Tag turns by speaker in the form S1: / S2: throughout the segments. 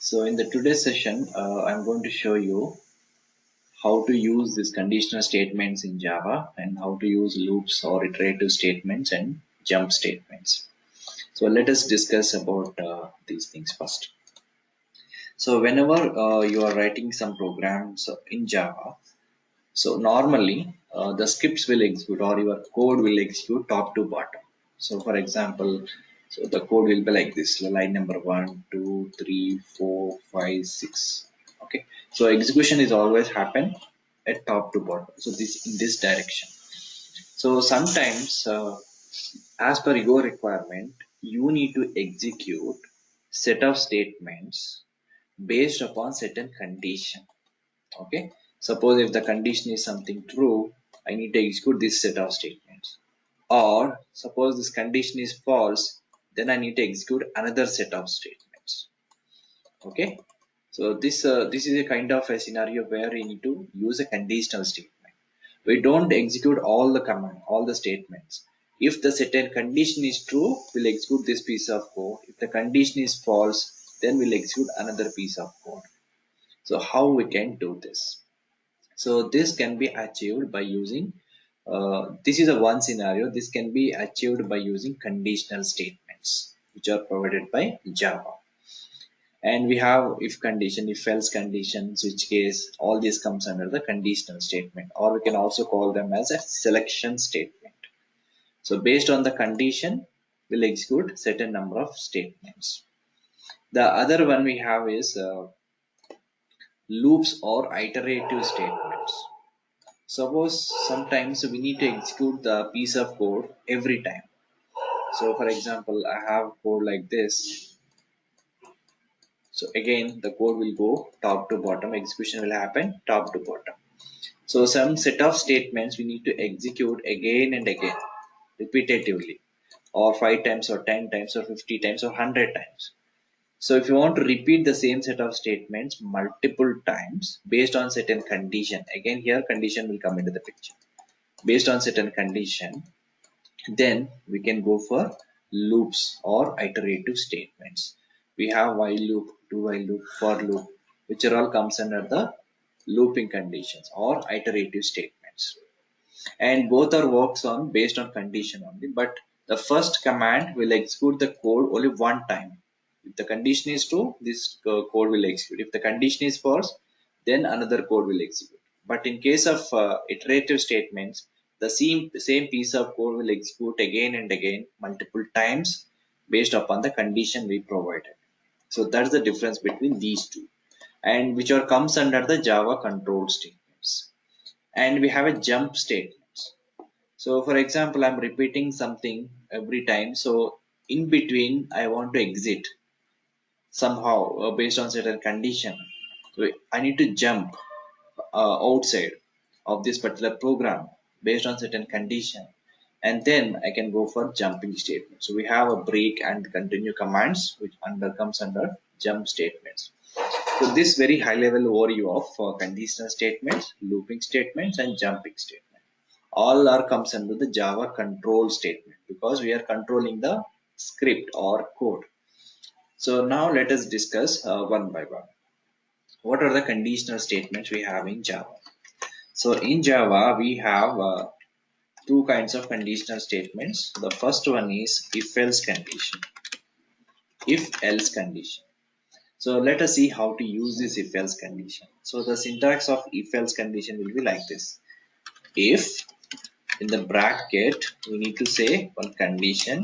S1: So in the today's session, I'm going to show you how to use these conditional statements in Java and how to use loops or iterative statements and jump statements. So let us discuss about these things first. So whenever you are writing some programs in Java, so normally the scripts will execute or your code will execute top to bottom. So for example, so the code will be like this: line number 1, 2, 3, 4, 5, 6. Okay. So execution is always happen at top to bottom. So this in this direction. So sometimes, as per your requirement, you need to execute set of statements based upon certain condition. Okay, suppose if the condition is something true, I need to execute this set of statements. Or suppose this condition is false, then I need to execute another set of statements. Okay, so this is a kind of a scenario where we need to use a conditional statement. We don't execute all the command, all the statements. If the certain condition is true, we'll execute this piece of code. If the condition is false, then we'll execute another piece of code. So how we can do this? So this can be achieved by using, this is a one scenario. This can be achieved by using conditional statements, which are provided by Java. And we have if condition, if else condition, switch case, all this comes under the conditional statement, or we can also call them as a selection statement. So based on the condition, we'll execute certain number of statements. The other one we have is loops or iterative statements. Suppose sometimes we need to execute the piece of code every time. So for example, I have code like this. So again, the code will go top to bottom. Execution will happen top to bottom. So some set of statements we need to execute again and again, repetitively, or 5 times or 10 times or 50 times or 100 times. So if you want to repeat the same set of statements multiple times based on certain condition, again here condition will come into the picture. Based on certain condition, then we can go for loops or iterative statements. We have while loop, do while loop, for loop, which are all comes under the looping conditions or iterative statements. And both are works on based on condition only, but the first command will execute the code only one time. If the condition is true, this code will execute. If the condition is false, then another code will execute. But in case of iterative statements, the same piece of code will execute again and again multiple times based upon the condition we provided. So that's the difference between these two, and which are comes under the Java control statements. And we have a jump statements. So for example, I'm repeating something every time. So in between, I want to exit somehow based on certain condition. So I need to jump outside of this particular program based on certain condition, and then I can go for jumping statement. So we have a break and continue commands which comes under jump statements. So this very high level overview of conditional statements, looping statements and jumping statements. All are comes under the Java control statement because we are controlling the script or code. So now let us discuss one by one. What are the conditional statements we have in Java? So in Java, we have two kinds of conditional statements. The first one is if-else condition. If-else condition. So let us see how to use this if-else condition. So the syntax of if-else condition will be like this. If, in the bracket, we need to say one condition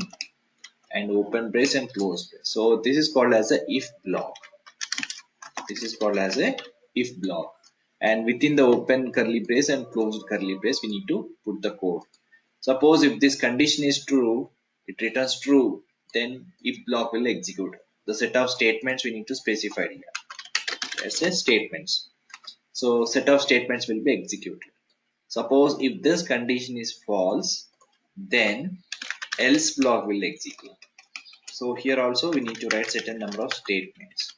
S1: and open brace and close brace. So this is called as a if block. This is called as a if block. And within the open curly brace and closed curly brace, we need to put the code. Suppose if this condition is true, it returns true, then if block will execute. The set of statements we need to specify here. Let's say statements. So set of statements will be executed. Suppose if this condition is false, then else block will execute. So here also we need to write certain number of statements.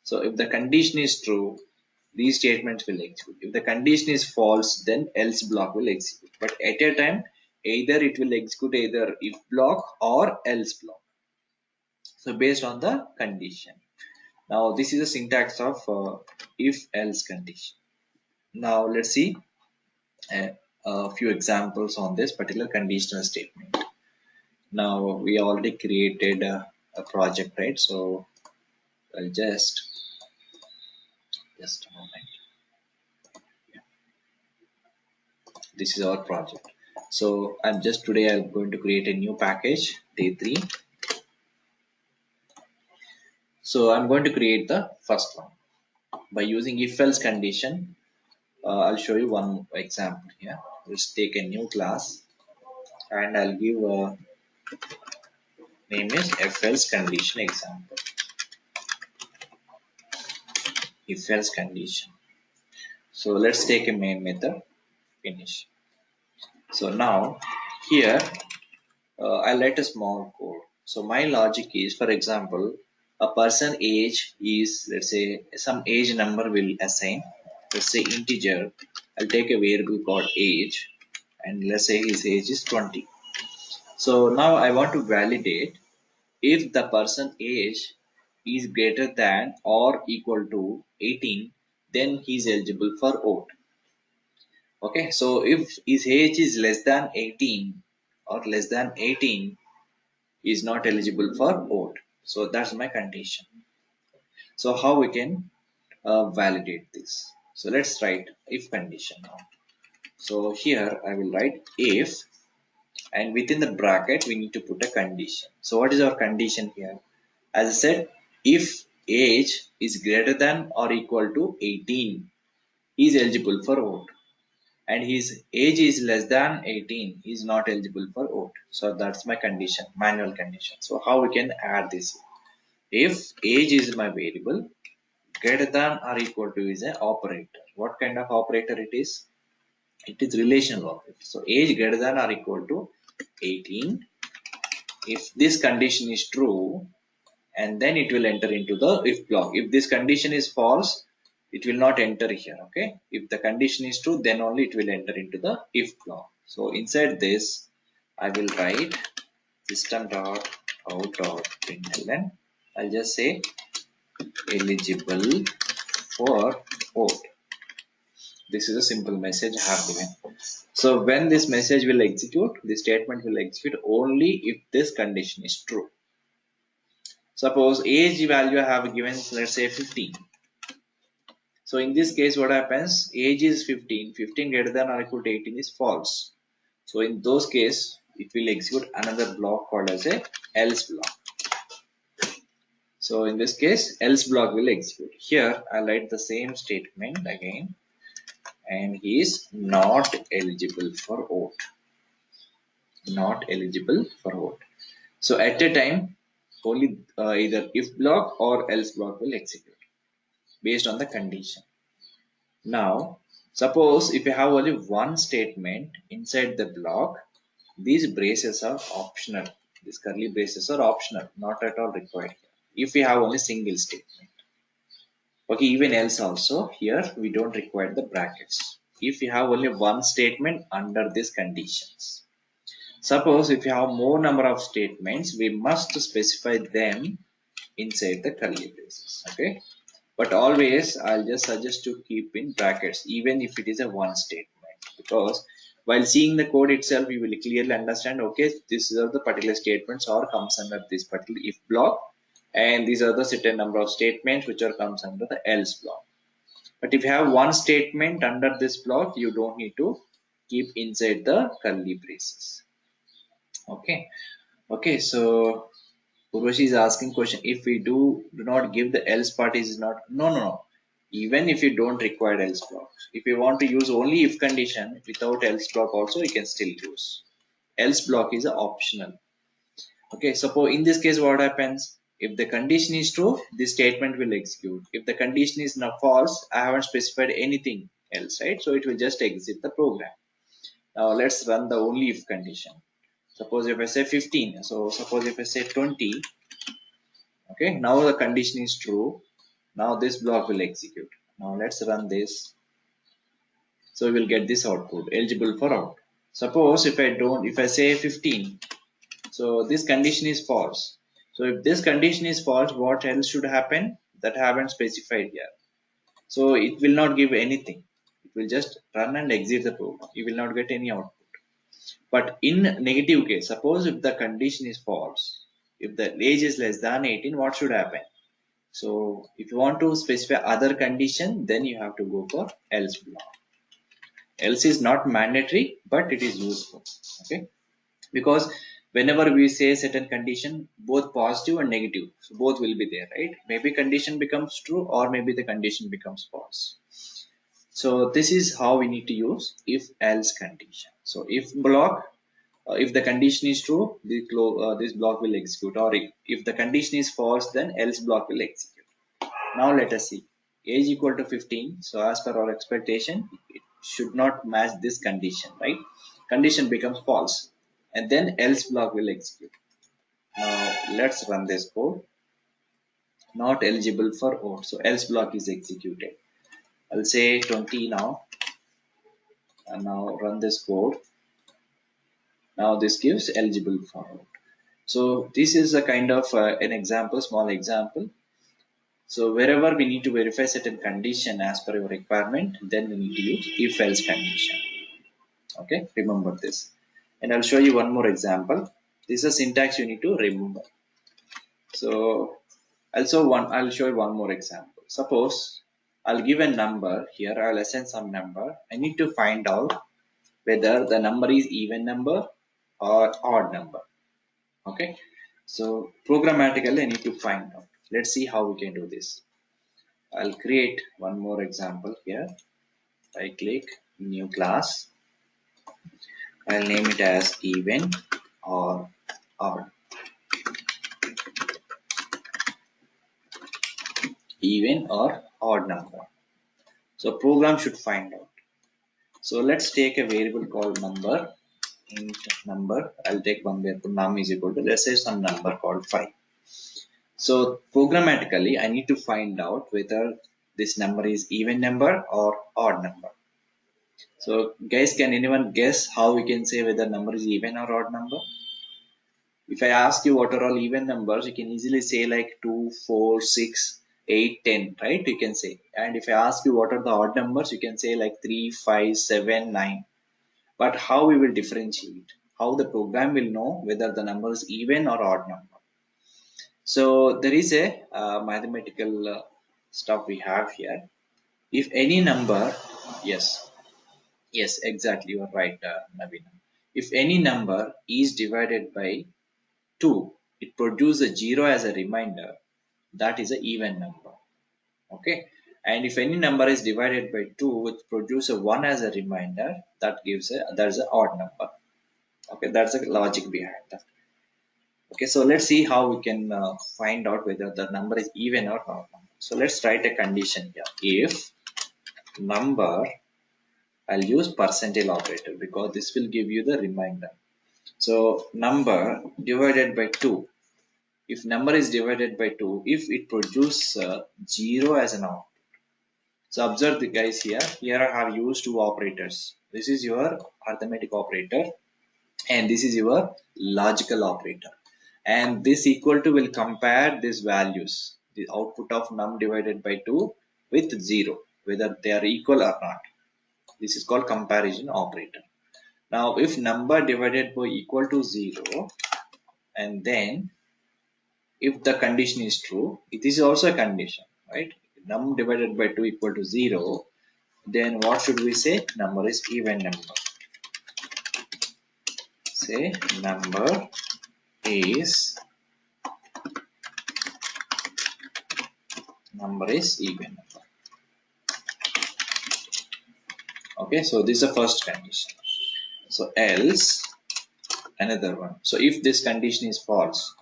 S1: So if the condition is true, these statements will execute. If the condition is false, then else block will execute. But at a time, either it will execute either if block or else block. So based on the condition. Now this is a syntax of if else condition. Now let's see a few examples on this particular conditional statement. Now we already created a project, right? So I'll just a moment. This is our project. So I'm going to create a new package, day 3. So I'm going to create the first one by using if else condition. I'll show you one example here. Let's take a new class and I'll give a name is if else condition example. If else condition. So let's take a main method, finish. So now here I'll write a small code. So my logic is, for example, a person age is, let's say some age number will assign, let's say integer. I'll take a variable called age and let's say his age is 20. So now I want to validate if the person age is greater than or equal to 18, then he is eligible for vote. Okay, so if his age is less than 18 or less than 18, he is not eligible for vote. So that's my condition. So how we can validate this? So let's write if condition now. So here I will write if, and within the bracket we need to put a condition. So what is our condition here? As I said, if age is greater than or equal to 18, he is eligible for vote. And his age is less than 18, he is not eligible for vote. So that's my condition, manual condition. So how we can add this? If age is my variable, greater than or equal to is an operator. What kind of operator it is? It is relational operator. So age greater than or equal to 18. If this condition is true, and then it will enter into the if block. If this condition is false, it will not enter here. Okay. If the condition is true, then only it will enter into the if block. So inside this, I will write system.out.println. I'll just say eligible for vote. This is a simple message I have given. So when this message will execute, this statement will execute only if this condition is true. Suppose age value I have given, let's say 15. So in this case, what happens? Age is 15. 15 greater than or equal to 18 is false. So in those case, it will execute another block called as a else block. So in this case, else block will execute. Here, I write the same statement again, and he is not eligible for vote. Not eligible for vote. So at a time, only either if block or else block will execute based on the condition. Now, suppose if you have only one statement inside the block, these braces are optional. These curly braces are optional, not at all required. If we have only single statement. Okay, even else also, here we don't require the brackets. If you have only one statement under these conditions. Suppose if you have more number of statements, we must specify them inside the curly braces. Okay. But always I'll just suggest to keep in brackets even if it is a one statement, because while seeing the code itself you will clearly understand, okay, these are the particular statements or comes under this particular if block, and these are the certain number of statements which are comes under the else block. But if you have one statement under this block, you don't need to keep inside the curly braces. Okay, so Urvashi is asking question, if we do not give the else part is not, no. Even if you don't require else block, if you want to use only if condition without else block also, you can still use. Else block is optional. Okay, suppose in this case what happens? If the condition is true, this statement will execute. If the condition is not false, I haven't specified anything else, right? So it will just exit the program. Now let's run the only if condition. Suppose if I say 15, so suppose if I say 20, okay, now the condition is true. Now this block will execute. Now let's run this. So we will get this output, eligible for out. Suppose if I say 15, so this condition is false. So if this condition is false, what else should happen? that haven't specified here. So it will not give anything. It will just run and exit the program. You will not get any output. But in negative case, suppose if the condition is false, if the age is less than 18, what should happen? So if you want to specify other condition, then you have to go for else block. Else is not mandatory, but it is useful. Okay, because whenever we say certain condition, both positive and negative, so both will be there, right? Maybe condition becomes true, or maybe the condition becomes false. So this is how we need to use if else condition. So if block, if the condition is true, this block will execute, or if the condition is false, then else block will execute. Now let us see. Age equal to 15. So as per our expectation, it should not match this condition, right? Condition becomes false, and then else block will execute. Now let's run this code. Not eligible for vote. So else block is executed. I'll say 20 now, and now run this code. Now this gives eligible for vote. So this is a kind of an example, small example. So wherever we need to verify certain condition as per your requirement, then we need to use if else condition. Okay, remember this. And I'll show you one more example. This is a syntax you need to remember. So I'll show you one more example. Suppose I'll give a number here, I'll assign some number. I need to find out whether the number is even number or odd number. Okay, so programmatically I need to find out. Let's see how we can do this. I'll create one more example here. I click new class. I'll name it as even or odd. Even or odd number. So program should find out. So let's take a variable called number. Int number. I'll take one variable num is equal to, let's say, some number called 5. So programmatically I need to find out whether this number is even number or odd number. So guys, can anyone guess how we can say whether number is even or odd number? If I ask you what are all even numbers, you can easily say like 2, 4, 6, 8, 10, right? You can say. And if I ask you what are the odd numbers, you can say like 3, 5, 7, 9. But how we will differentiate? How the program will know whether the number is even or odd number? So there is a mathematical stuff we have here. If any number, yes, yes, exactly, you are right, Navina. If any number is divided by 2, it produces a 0 as a reminder. That is an even number. Okay. And if any number is divided by 2, which produces a 1 as a reminder, that's an odd number. Okay, that's the logic behind that. Okay, so let's see how we can find out whether the number is even or odd number. So let's write a condition here. If number, I'll use percentile operator because this will give you the reminder. So number divided by 2. If number is divided by 2, if it produces 0 as an output. So observe the guys here. Here I have used two operators. This is your arithmetic operator and this is your logical operator. And this equal to will compare these values, the output of num divided by 2 with 0, whether they are equal or not. This is called comparison operator. Now if number divided by equal to 0, and then if the condition is true, it is also a condition, right? Num divided by 2 equal to 0, then what should we say? Number is even number. Say number is even number. Okay, so this is the first condition. So else another one. So if this condition is false,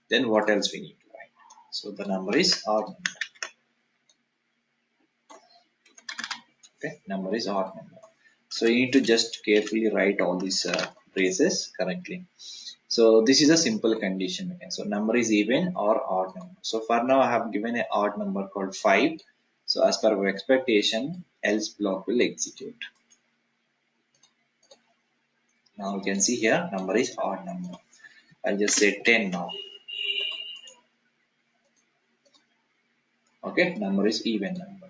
S1: then what else we need to write? So the number is odd number. Okay, number is odd number. So you need to just carefully write all these phrases correctly. So this is a simple condition again. So number is even or odd number. So for now I have given an odd number called 5. So as per our expectation, else block will execute. Now you can see here number is odd number. I'll just say 10 now. Okay, number is even number.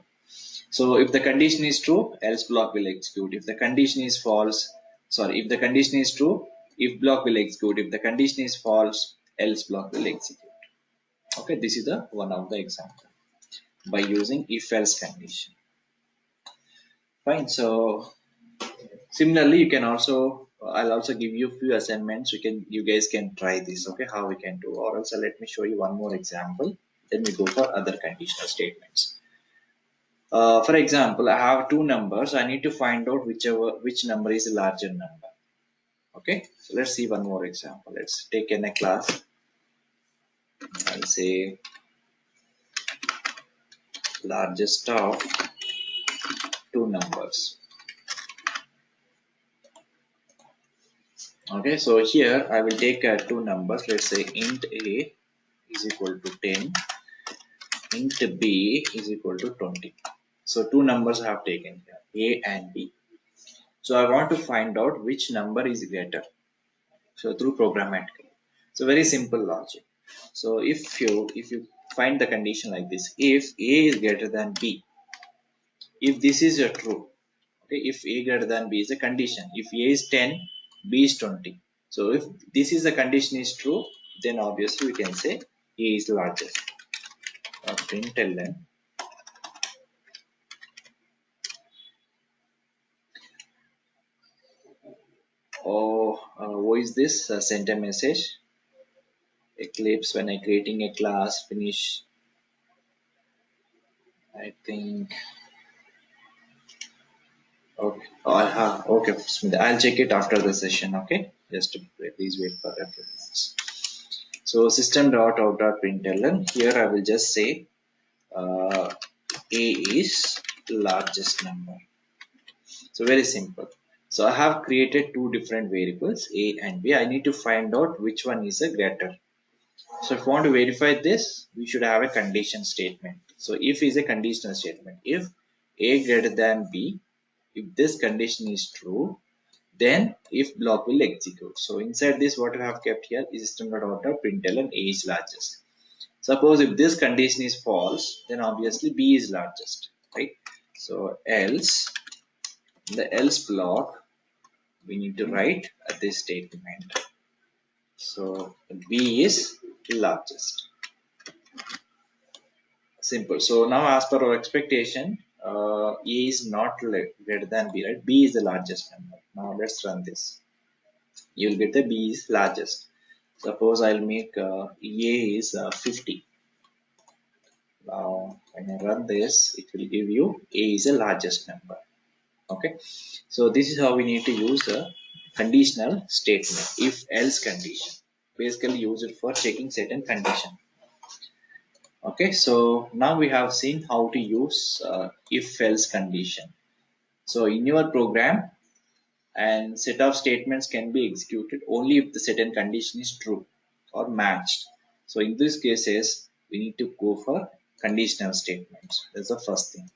S1: So if the condition is true, else block will execute. If the condition is false, sorry, if the condition is true, if block will execute. If the condition is false, else block will execute. Okay, this is the one of the example by using if else condition. Fine. So similarly, you can also I'll also give you a few assignments. You guys can try this. Okay, how we can do. Or else let me show you one more example. Then we go for other conditional statements. For example, I have two numbers. I need to find out which number is the larger number. Okay, so let's see one more example. Let's take in a class. I'll say largest of two numbers. Okay, so here I will take two numbers. Let's say int a is equal to 10, int b is equal to 20. So two numbers I have taken here, a and b. So I want to find out which number is greater. So through programmatically. So very simple logic. So if you find the condition like this, if a is greater than b, if this is a true, okay, if a greater than b is a condition, if a is 10, b is 20. So if this is the condition is true, then obviously we can say a is largest. Println what is this? Sent a message. Eclipse when I creating a class finish. I think okay. Okay. I'll check it after the session. Okay. Just please wait for a few minutes. So system.out.println. Here I will just say a is largest number. So very simple. So I have created two different variables a and b. I need to find out which one is a greater. So if we want to verify this, we should have a condition statement. So if is a conditional statement. If a greater than b, if this condition is true, then if block will execute. So inside this, what I have kept here is system.out.println a is largest. Suppose if this condition is false, then obviously b is largest, right? So else, the else block, we need to write this statement. So b is largest. Simple. So now as per our expectation, a is not greater than b, right? B is the largest number. Now let's run this. You will get the b is largest. Suppose I'll make a is 50. Now when I run this, it will give you a is the largest number. Okay. So this is how we need to use a conditional statement, if else condition. Basically use it for checking certain condition. Okay, so now we have seen how to use if else condition. So in your program, and set of statements can be executed only if the certain condition is true or matched. So in these cases, we need to go for conditional statements. That's the first thing.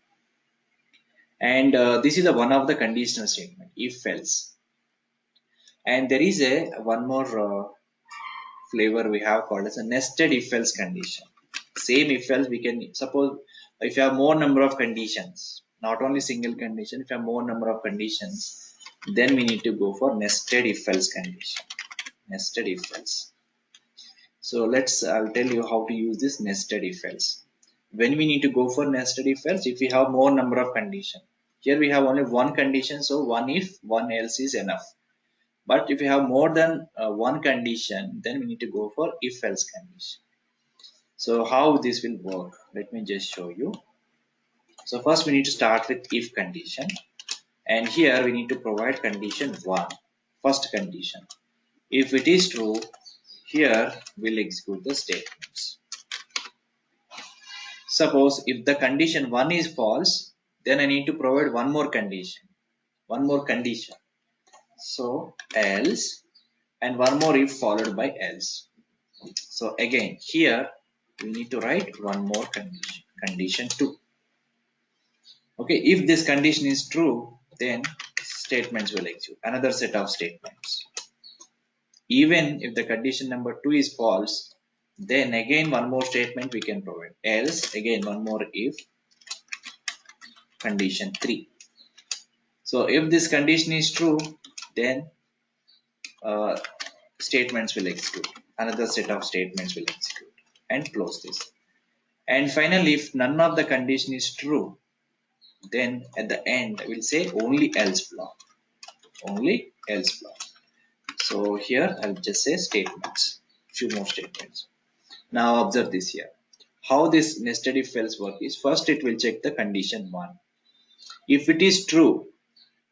S1: And this is a one of the conditional statement, if else. And there is a one more flavor we have called as a nested if else condition. Same if else, we can suppose if you have more number of conditions, not only single condition, if you have more number of conditions, then we need to go for nested if else condition. Nested if else. So I'll tell you how to use this nested if else. When we need to go for nested if else, if we have more number of condition, here we have only one condition, so one if, one else is enough. But if you have more than one condition, then we need to go for if else condition. So how this will work, let me just show you. So first we need to start with if condition, and here we need to provide condition 1, first condition. If it is true, here we'll execute the statements. Suppose if the condition 1 is false, then I need to provide one more condition. So else, and one more if followed by else. So again, here we need to write one more condition, condition 2. Okay, if this condition is true, then statements will execute, another set of statements. Even if the condition number 2 is false, Then again one more statement we can provide. Else again one more if, condition 3. So if this condition is true, then uh, statements will execute. Another set of statements will execute and close this. And finally, if none of the condition is true, then at the end we'll say only else block. Only else block. So here I'll just say statements. Few more statements. Now observe this here. How this nested if else work is, first it will check the condition 1. If it is true,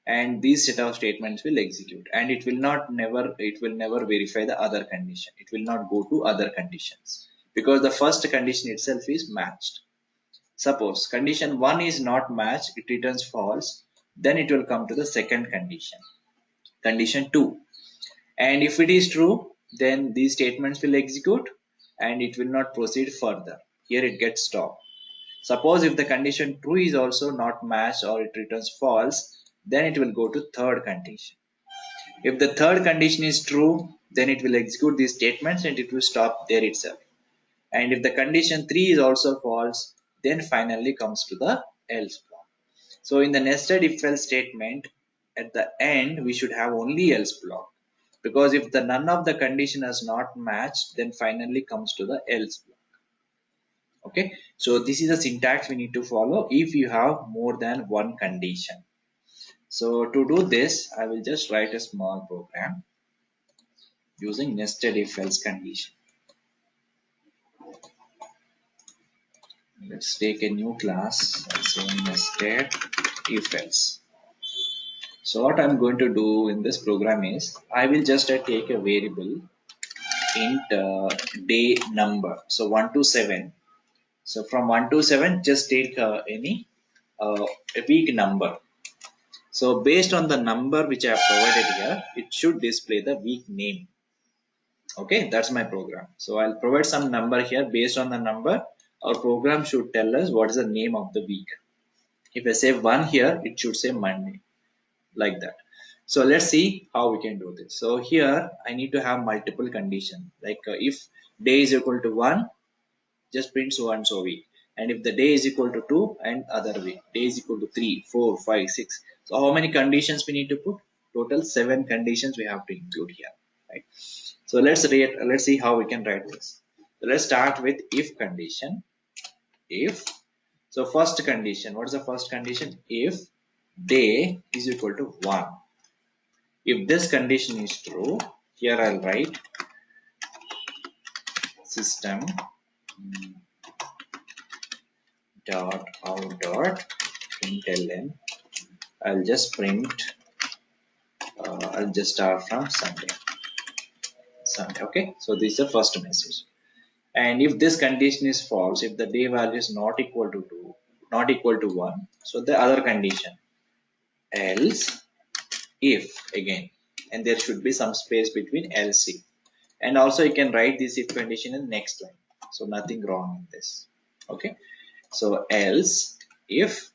S1: and these set of statements will execute, and it will never verify the other condition. It will not go to other conditions because the first condition itself is matched. Suppose condition 1 is not matched, it returns false, then it will come to the second condition, condition 2. And if it is true, then these statements will execute and it will not proceed further. Here it gets stopped. Suppose if the condition true is also not matched or it returns false, then it will go to third condition. If the third condition is true, then it will execute these statements and it will stop there itself. And if the condition 3 is also false, then finally comes to the else block. So in the nested if else statement, at the end we should have only else block, because if the none of the condition is not matched, then finally comes to the else block. Okay, so this is the syntax we need to follow if you have more than one condition. So to do this, I will just write a small program using nested if else condition. Let's take a new class, say nested if else. So what I'm going to do in this program is I will just take a variable int day number, so 1 to 7. So from 1 to 7 just take any a week number. So based on the number which I have provided here, it should display the week name. Okay, that's my program. So I'll provide some number here. Based on the number, our program should tell us what is the name of the week. If I say 1 here, it should say Monday, like that. So let's see how we can do this. So here I need to have multiple conditions. Like if day is equal to 1, just print so and so week. And if the day is equal to 2 and other week, day is equal to 3, 4, 5, 6. So how many conditions we need to put? Total 7 conditions we have to include here, right? So let's see how we can write this. So let's start with if condition. If, so first condition, what is the first condition? If day is equal to 1. If this condition is true, here I'll write system dot out dot println. I'll just print. I'll just start from Sunday. Okay. So this is the first message. And if this condition is false, if the day value is not equal to 2, not equal to 1, so the other condition, else if again, and there should be some space between else if. And also you can write this if condition in next line. So nothing wrong in this. Okay. So else if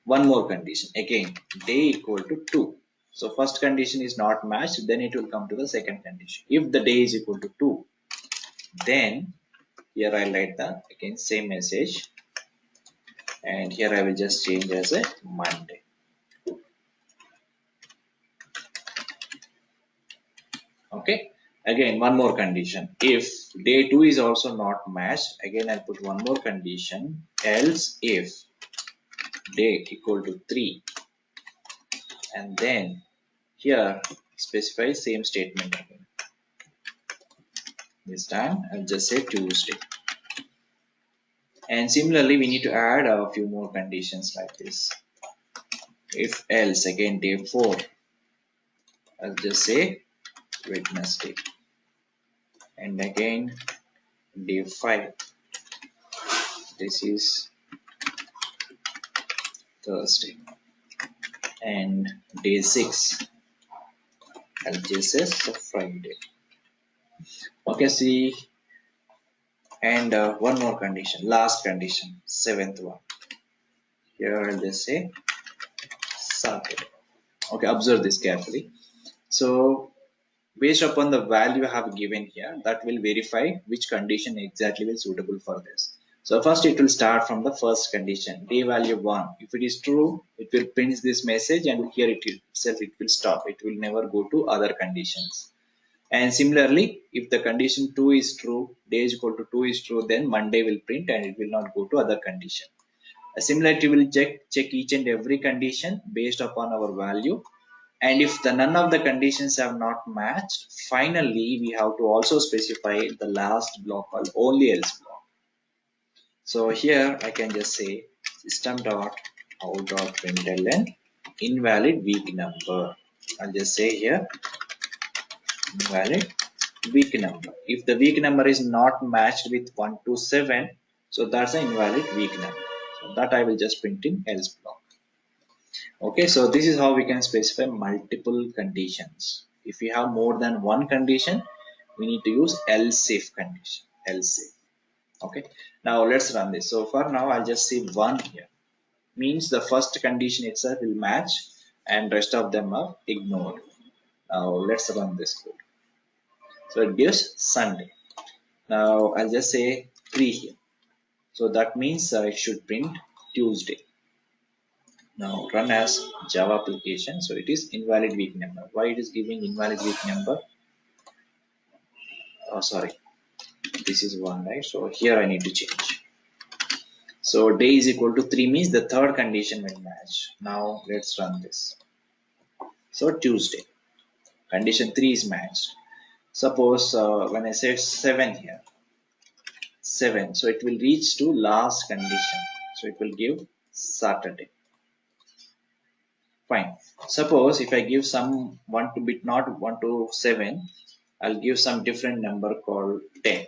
S1: one more condition, again day equal to 2. So first condition is not matched, then it will come to the second condition. If the day is equal to 2, then here I write the again same message, and here I will just change as a Monday. Okay, again one more condition. If day 2 is also not matched, again I'll put one more condition, else if day equal to 3, and then here specify same statement again. This time I'll just say Tuesday. And similarly, we need to add a few more conditions like this. If else, again day 4, I'll just say Wednesday. And again day 5, this is Thursday. And day 6, I'll just say Friday. Okay, see. And one more condition, last condition, 7th one. Here I'll just say Saturday. Okay, observe this carefully. So Based upon the value I have given here, that will verify which condition exactly will suitable for this. So first it will start from the first condition, day value 1. If it is true, it will print this message, and here it itself it will stop. It will never go to other conditions. And similarly, if the condition 2 is true, day is equal to 2 is true, then Monday will print and it will not go to other condition. Similarly, we will check each and every condition based upon our value. And if the none of the conditions have not matched, finally we have to also specify the last block called only else block. So here I can just say system.out.println invalid week number. I'll just say here invalid week number. If the week number is not matched with 1 to 7, so that's an invalid week number. So that I will just print in else block. Okay, so this is how we can specify multiple conditions. If we have more than one condition, we need to use else if condition, else if. Okay, now let's run this. So for now, I'll just say one here. Means the first condition itself will match and rest of them are ignored. Now let's run this code. So it gives Sunday. Now I'll just say 3 here. So that means it should print Tuesday. Now run as Java application. So it is invalid week number. Why it is giving invalid week number? Oh, sorry. This is 1, right? So here I need to change. So day is equal to 3 means the third condition will match. Now let's run this. So Tuesday. Condition 3 is matched. Suppose when I said 7 here. 7. So it will reach to last condition. So it will give Saturday. Fine. Suppose if I give some 1 to bit not 1 to 7, I'll give some different number called 10.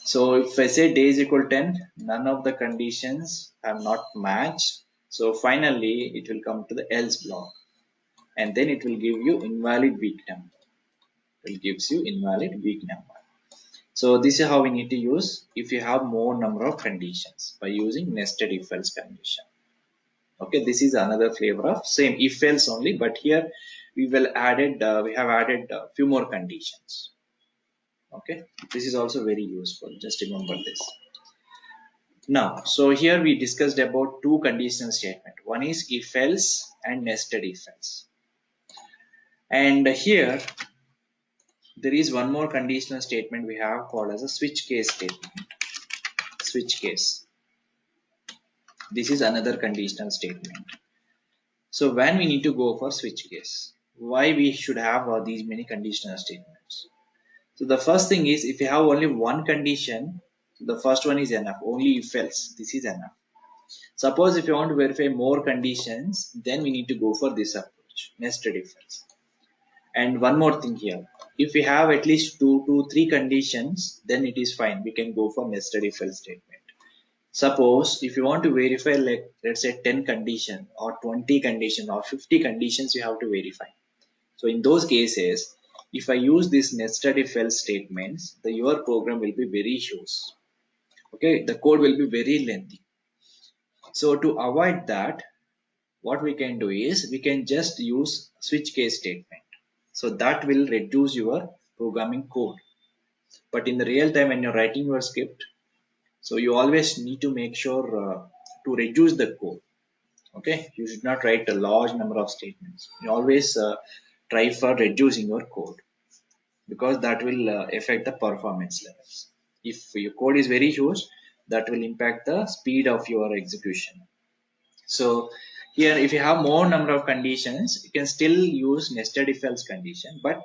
S1: So if I say day is equal to 10, none of the conditions have not matched. So finally it will come to the else block, and then it will give you invalid week number. It gives you invalid week number. So this is how we need to use if you have more number of conditions by using nested if else condition. Okay, this is another flavor of same if else only, but here we have added few more conditions. Okay, this is also very useful. Just remember this. Now, so here we discussed about two conditional statement. One is if else and nested if else. And here there is one more conditional statement we have called as a switch case statement. Switch case. This is another conditional statement. So when we need to go for switch case, why we should have these many conditional statements? So the first thing is if you have only one condition, the first one is enough. Only if else, this is enough. Suppose if you want to verify more conditions, then we need to go for this approach, nested if else. And one more thing here, if we have at least 2 to 3 conditions, then it is fine. We can go for nested if else statement. Suppose if you want to verify, like let's say 10 condition or 20 condition or 50 conditions you have to verify. So in those cases, if I use this nested if else statements, your program will be very huge. Okay, the code will be very lengthy. So to avoid that, what we can do is we can just use switch case statement. So that will reduce your programming code. But in the real time when you're writing your script, so you always need to make sure to reduce the code. Okay, you should not write a large number of statements. You always try for reducing your code, because that will affect the performance levels. If your code is very huge, that will impact the speed of your execution. So here if you have more number of conditions, you can still use nested if else condition. But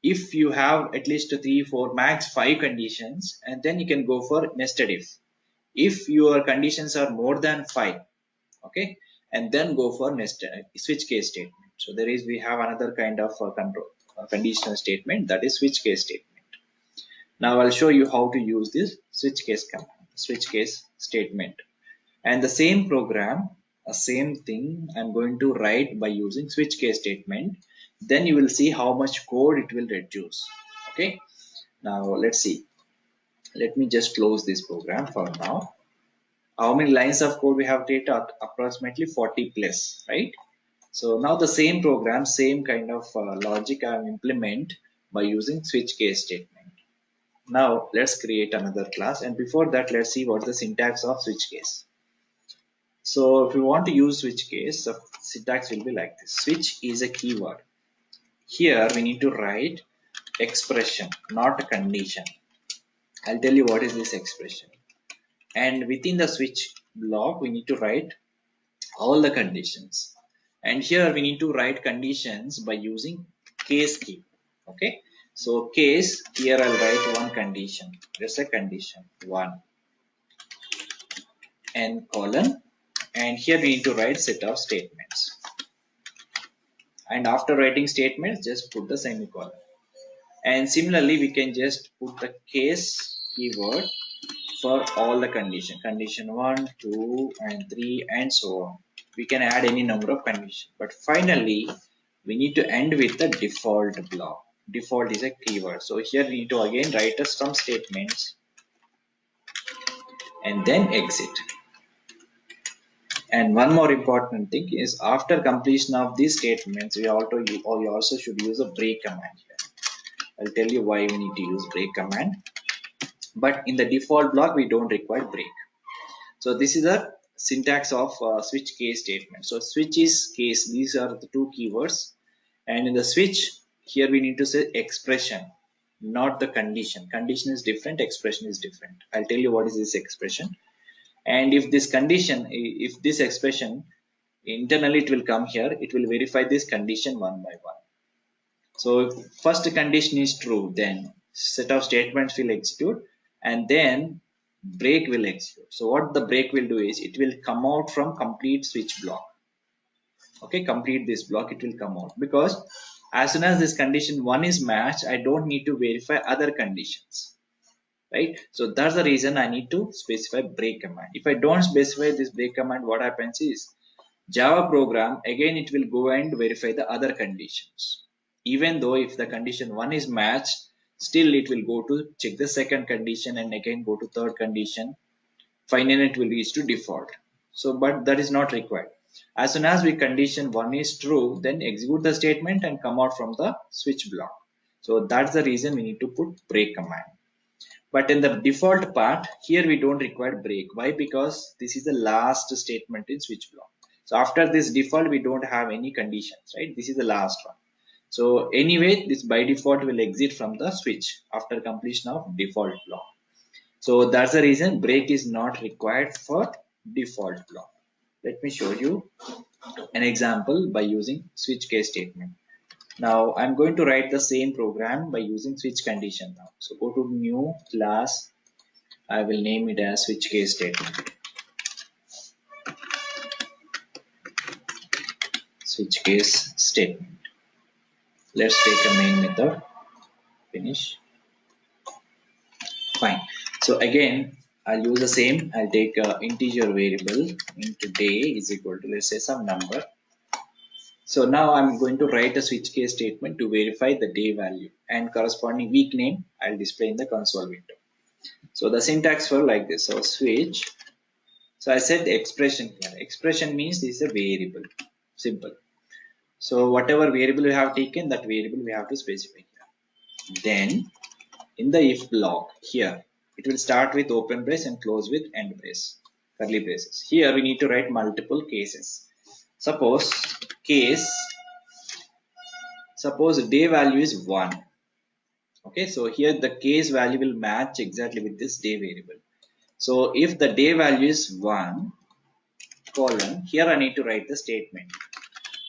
S1: if you have at least 3, 4, max 5 conditions, and then you can go for nested if your conditions are more than 5, okay, and then go for nested switch case statement. So there is we have another kind of control conditional statement, that is switch case statement. Now I'll show you how to use this switch case statement. And the same program, same thing I'm going to write by using switch case statement. Then you will see how much code it will reduce. Okay, now let's see. Let me just close this program for now. How many lines of code we have data? Approximately 40 plus, right? So now the same program, same kind of logic I will implement by using switch case statement. Now let's create another class, and before that let's see what the syntax of switch case. So if we want to use switch case, the syntax will be like this. Switch is a keyword. Here we need to write expression, not a condition. I'll tell you what is this expression. And within the switch block, we need to write all the conditions. And here we need to write conditions by using case key. Okay. So case, here I'll write one condition. There's a condition one and colon. And here we need to write set of statements. And after writing statements, just put the semicolon. And similarly, we can just put the case keyword for all the condition 1, 2 and 3 and so on. We can add any number of conditions, but finally we need to end with the default block. Default is a keyword, so here we need to again write some statements and then exit. And one more important thing is, after completion of these statements, we also should use a break command here. I'll tell you why we need to use break command. But in the default block, we don't require break. So this is a syntax of switch case statement. So switch is case. These are the two keywords. And in the switch, here we need to say expression, not the condition. Condition is different. Expression is different. I'll tell you what is this expression. And if this condition, if this expression internally it will come here, it will verify this condition one by one. So if first condition is true, then set of statements will execute, and then break will execute. So what the break will do is, it will come out from complete switch block. Okay, complete this block, it will come out, because as soon as this condition 1 is matched, I don't need to verify other conditions, right? So that's the reason I need to specify break command. If I don't specify this break command, what happens is, Java program again it will go and verify the other conditions. Even though if the condition 1 is matched, still it will go to check the second condition and again go to third condition. Finally it will reach to default. So but that is not required. As soon as we condition 1 is true, then execute the statement and come out from the switch block. So that's the reason we need to put break command. But in the default part, here we don't require break. Why? Because this is the last statement in switch block. So after this default, we don't have any conditions, right? This is the last one. So anyway, this by default will exit from the switch after completion of default block. So that's the reason break is not required for default block. Let me show you an example by using switch case statement. Now I'm going to write the same program by using switch condition now. So go to new class. I will name it as switch case statement. Switch case statement. Let's take a main method. Finish. Fine. So again, I'll use the same. I'll take a integer variable into day is equal to, let's say, some number. So now I'm going to write a switch case statement to verify the day value, and corresponding week name I'll display in the console window. So the syntax for like this. So switch. So I said the expression here. Expression means this is a variable. Simple. So whatever variable we have taken, that variable we have to specify here. Then in the if block here, it will start with open brace and close with end brace, curly braces. Here we need to write multiple cases. Suppose day value is 1. Okay, so here the case value will match exactly with this day variable. So if the day value is 1 colon, here I need to write the statement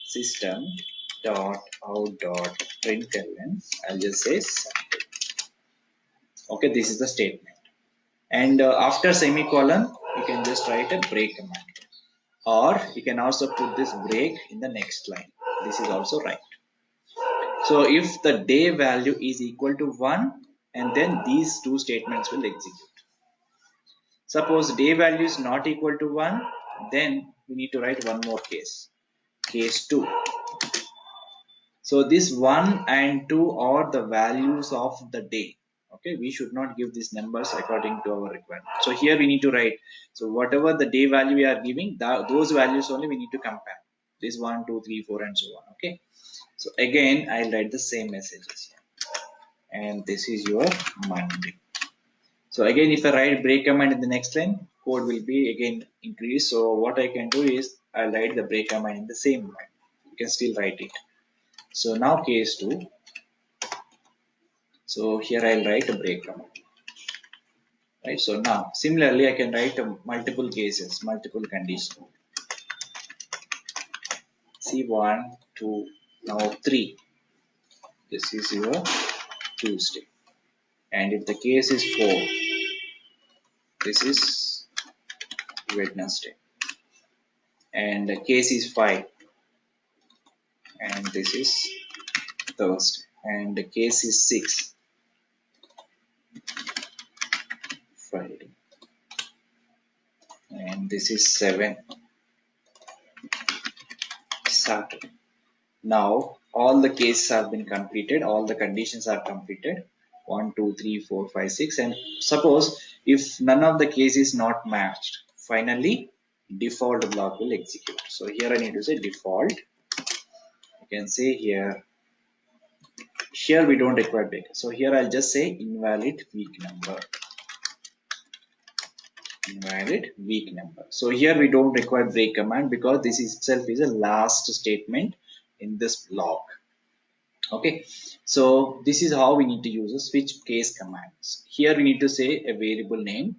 S1: system dot out dot println. I'll just say something. Okay, this is the statement. And after semicolon, you can just write a break command, or you can also put this break in the next line. This is also right. So if the day value is equal to 1, and then these two statements will execute. Suppose day value is not equal to 1, then we need to write one more case 2. So this 1 and 2 are the values of the day. Okay, we should not give these numbers according to our requirement. So here we need to write, so whatever the day value we are giving, those values only we need to compare. This 1, 2, 3, 4, and so on. Okay. So again, I'll write the same messages here. And this is your Monday. So again, if I write break command in the next line, code will be again increased. So what I can do is I'll write the break command in the same line. You can still write it. So now case 2. So here I'll write a break command. Right. So now similarly, I can write multiple cases, multiple conditions. C1, 2, now 3. This is your Tuesday. And if the case is 4, this is Wednesday. And the case is 5, and this is Thursday. And the case is 6, Friday. And this is 7, Saturday. Now all the cases have been completed, all the conditions are completed. 1, 2, 3, 4, 5, 6. And suppose if none of the cases not matched, finally default block will execute. So here I need to say default. You can say here we don't require break. So here I'll just say invalid week number. Invalid week number. So here we don't require break command because this itself is a last statement in this block. Okay, so this is how we need to use a switch case commands. Here we need to say a variable name,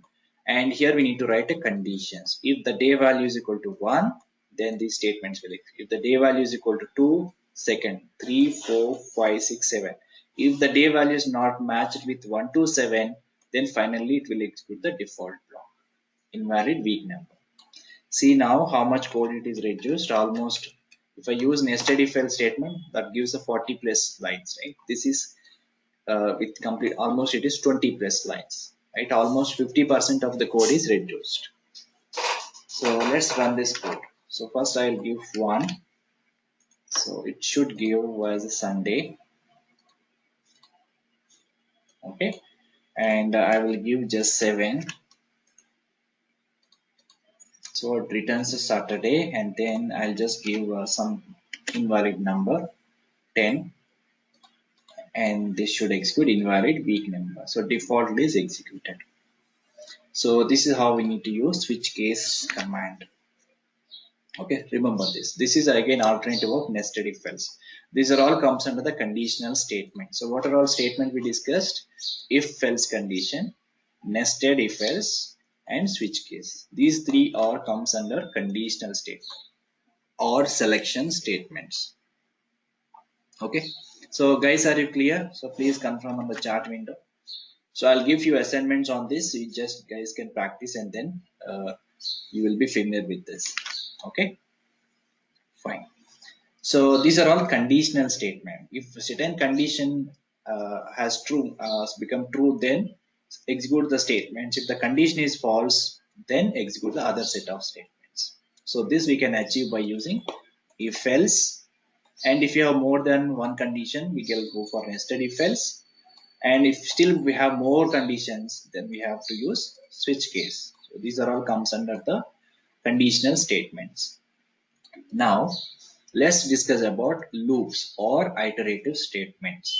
S1: and here we need to write a conditions. If the day value is equal to 1, then these statements will execute. If the day value is equal to 2, second, 3, 4, 5, 6, 7. If the day value is not matched with 1 to 7, then finally it will execute the default block. Invalid week number. See now how much code it is reduced. Almost, if I use nested if else statement, that gives a 40 plus lines, right? This is with complete, almost it is 20 plus lines, right? Almost 50% of the code is reduced. So let's run this code. So first I'll give 1. So it should give as a Sunday. Okay. And I will give just 7. So it returns a Saturday, and then I'll just give some invalid number 10, and this should execute invalid week number. So default is executed. So this is how we need to use switch case command. Okay, remember this. This is again alternative of nested if else. These are all comes under the conditional statement. So what are all statement we discussed? If else condition, nested if else, and switch case. These three are comes under conditional statement or selection statements. Okay, so guys, are you clear? So please confirm on the chat window. So I'll give you assignments on this. So you just guys can practice, and then you will be familiar with this. Okay, fine. So these are all conditional statement. If a certain condition has become true, then execute the statements. If the condition is false, then execute the other set of statements. So this we can achieve by using if else. And if you have more than one condition, we can go for nested if else. And if still we have more conditions, then we have to use switch case. So these are all comes under the conditional statements. Now let's discuss about loops or iterative statements.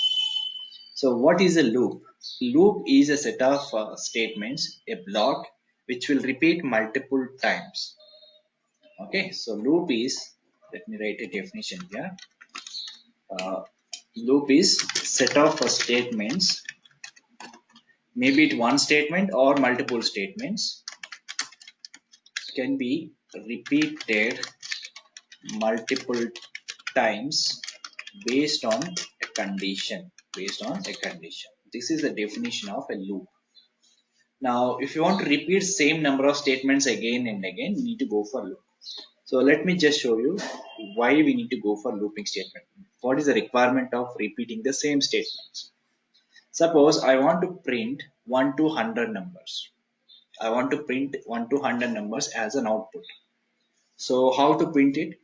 S1: So what is a loop? Loop is a set of statements, a block which will repeat multiple times. Okay, so loop is, let me write a definition here. Loop is set of statements, maybe it one statement or multiple statements, can be repeated multiple times based on a condition. This is the definition of a loop. Now if you want to repeat same number of statements again and again, you need to go for loop. So let me just show you why we need to go for looping statement. What is the requirement of repeating the same statements? Suppose I want to print 1 to 100 numbers. I want to print 1 to 100 numbers as an output. So how to print it?